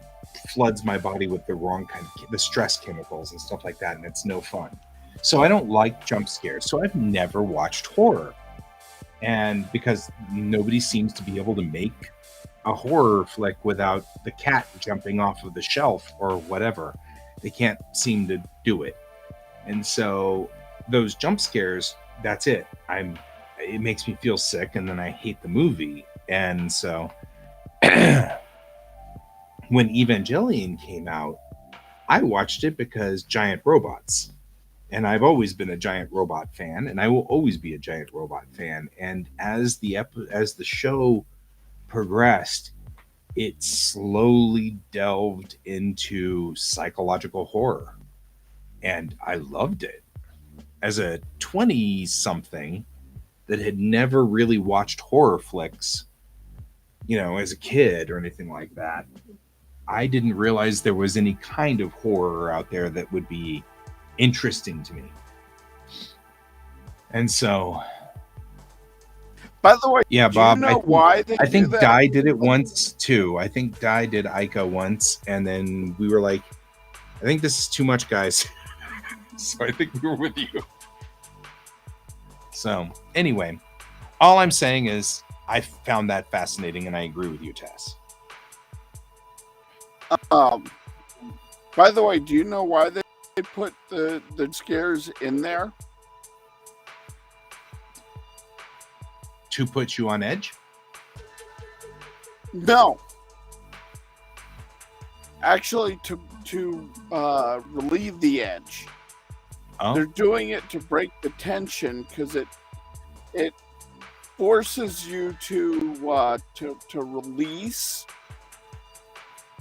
Speaker 1: floods my body with the wrong kind of the stress chemicals and stuff like that, and it's no fun. So I don't like jump scares. So I've never watched horror, and because nobody seems to be able to make a horror flick without the cat jumping off of the shelf or whatever, they can't seem to do it. And so those jump scares, that's it. It makes me feel sick, and then I hate the movie. And so when Evangelion came out, I watched it because giant robots. And I've always been a giant robot fan, and I will always be a giant robot fan. And as the show progressed, it slowly delved into psychological horror, and I loved it. As a 20-something that had never really watched horror flicks, as a kid or anything like that, I didn't realize there was any kind of horror out there that would be interesting to me. And so,
Speaker 2: by the way,
Speaker 1: yeah,
Speaker 2: do
Speaker 1: Bob,
Speaker 2: you know why they
Speaker 1: I think
Speaker 2: do that?
Speaker 1: Di did it once too. I think Di did Ica once, and then we were like, I think this is too much, guys. So I think we were with you. So anyway, all I'm saying is I found that fascinating, and I agree with you, Tess.
Speaker 2: By the way, do you know why they put the scares in there?
Speaker 1: To put you on edge?
Speaker 2: No. Actually, to relieve the edge.
Speaker 1: Oh.
Speaker 2: They're doing it to break the tension, because it forces you to release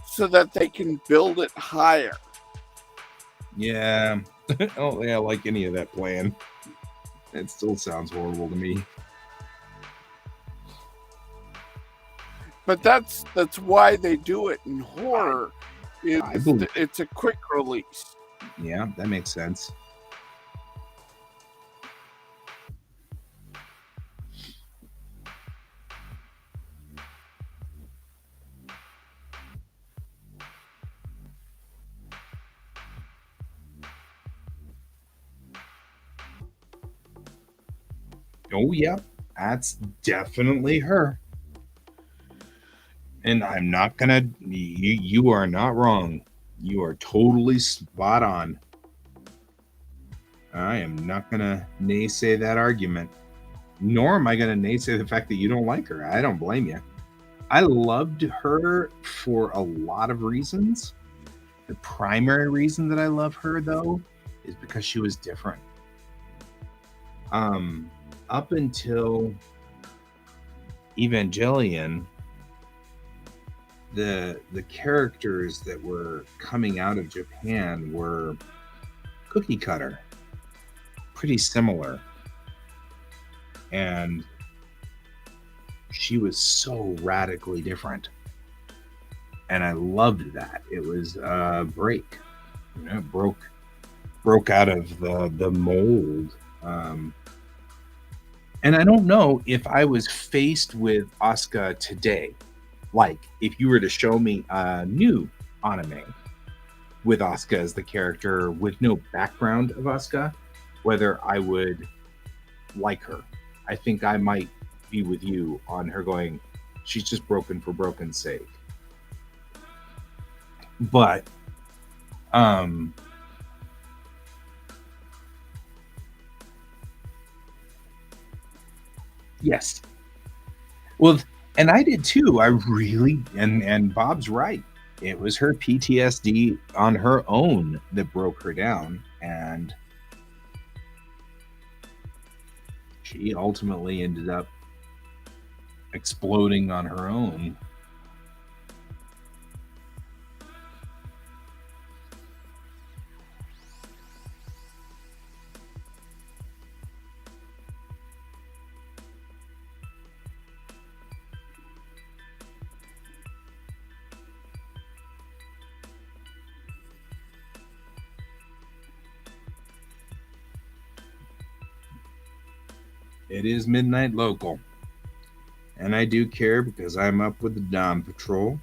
Speaker 2: so that they can build it higher.
Speaker 1: Yeah. I don't think I like any of that plan. It still sounds horrible to me.
Speaker 2: But that's why they do it in horror. It's a quick release.
Speaker 1: Yeah, that makes sense. Oh, yeah, that's definitely her. And I'm not gonna, you are not wrong. You are totally spot on. I am not gonna naysay that argument. Nor am I gonna naysay the fact that you don't like her. I don't blame you. I loved her for a lot of reasons. The primary reason that I love her, though, is because she was different. Up until Evangelion, the characters that were coming out of Japan were cookie cutter, pretty similar, and she was so radically different, and I loved that. It was a break, broke out of the mold. And I don't know if I was faced with Asuka today, like if you were to show me a new anime with Asuka as the character with no background of Asuka, whether I would like her. I think I might be with you on her going, she's just broken for broken's sake. But yes. Well, and I did too. I really and Bob's right. It was her PTSD on her own that broke her down, and she ultimately ended up exploding on her own. It is midnight local. And I do care because I'm up with the Dawn Patrol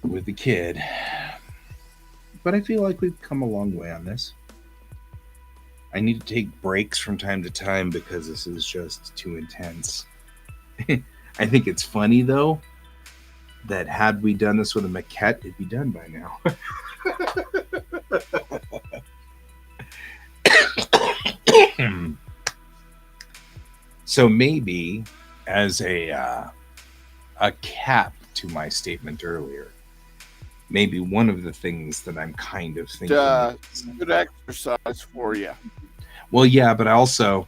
Speaker 1: with the kid. But I feel like we've come a long way on this. I need to take breaks from time to time because this is just too intense. I think it's funny, though, that had we done this with a maquette, it'd be done by now. So maybe as a cap to my statement earlier, maybe one of the things that I'm kind of thinking
Speaker 2: good exercise for you.
Speaker 1: Well, yeah, but also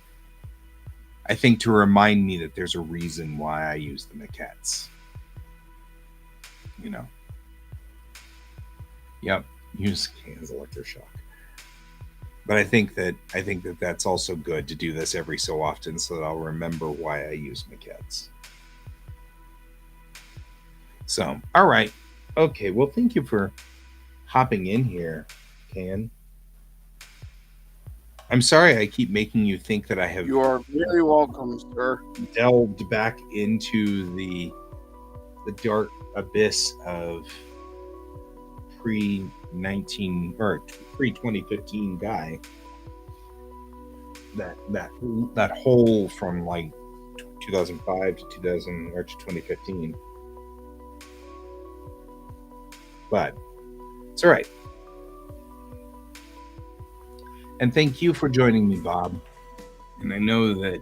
Speaker 1: I think to remind me that there's a reason why I use the maquettes. You know. Yep, use cans electroshock. But I think that that's also good to do this every so often so that I'll remember why I use maquettes. So, all right. Okay, well, thank you for hopping in here, Can. I'm sorry I keep making you think that I have...
Speaker 2: You are very welcome, sir.
Speaker 1: ...delved back into the dark abyss of pre-2015 guy. That hole from like 2005 to 2015. But it's all right. And thank you for joining me, Bob. And I know that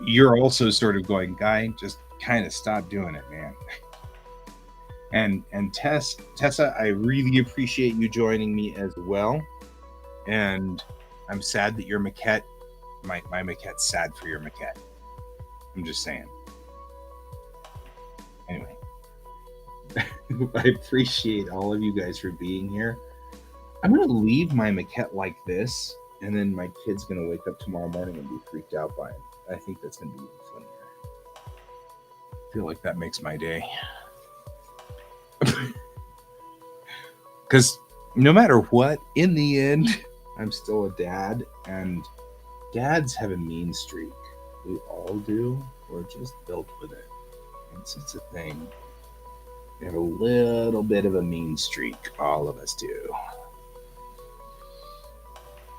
Speaker 1: you're also sort of going, Guy, just kind of stop doing it, man. And Tessa, I really appreciate you joining me as well. And I'm sad that your maquette, my maquette's sad for your maquette. I'm just saying. Anyway. I appreciate all of you guys for being here. I'm going to leave my maquette like this, and then my kid's going to wake up tomorrow morning and be freaked out by it. I think that's going to be even funnier. I feel like that makes my day. Because no matter what, in the end, I'm still a dad, and dads have a mean streak. We all do. We're just built with it. It's a thing. We have a little bit of a mean streak. All of us do.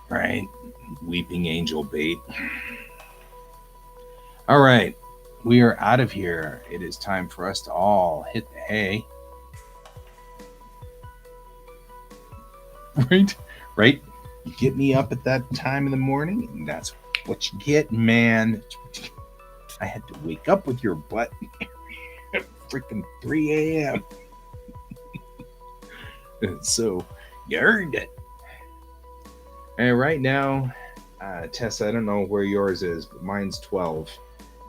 Speaker 1: Right? Weeping angel bait. All right. We are out of here. It is time for us to all hit the hay. Right? You get me up at that time in the morning, and that's what you get, man. I had to wake up with your butt at freaking 3 a.m. So you earned it. And right now, Tessa, I don't know where yours is, but mine's 12,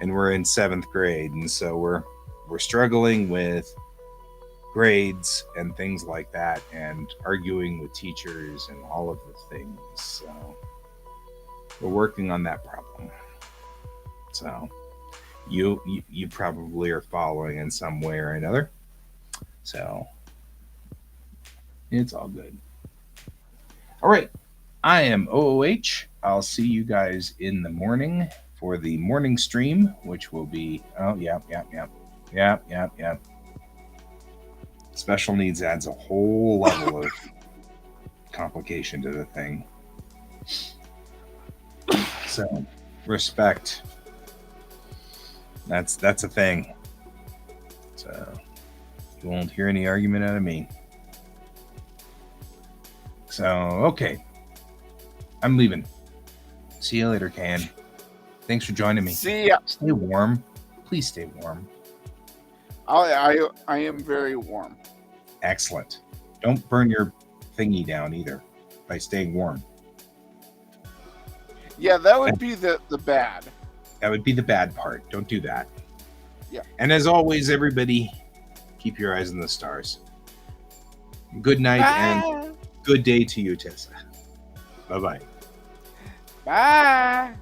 Speaker 1: and we're in 7th grade, and so we're struggling with grades and things like that, and arguing with teachers and all of the things. So we're working on that problem. So you probably are following in some way or another. So it's all good. All right. I am OOH. I'll see you guys in the morning for the morning stream, which will be, yep. Special needs adds a whole level of complication to the thing. So, Respect. That's a thing. So you won't hear any argument out of me. So okay, I'm leaving. See you later, Can. Thanks for joining me.
Speaker 2: See ya.
Speaker 1: Stay warm. Please stay warm.
Speaker 2: I am very warm.
Speaker 1: Excellent. Don't burn your thingy down either by staying warm.
Speaker 2: Yeah, that would be the bad.
Speaker 1: That would be the bad part. Don't do that.
Speaker 2: Yeah.
Speaker 1: And as always, everybody, keep your eyes on the stars. Good night and good day to you, Tessa. Bye-bye.
Speaker 2: Bye.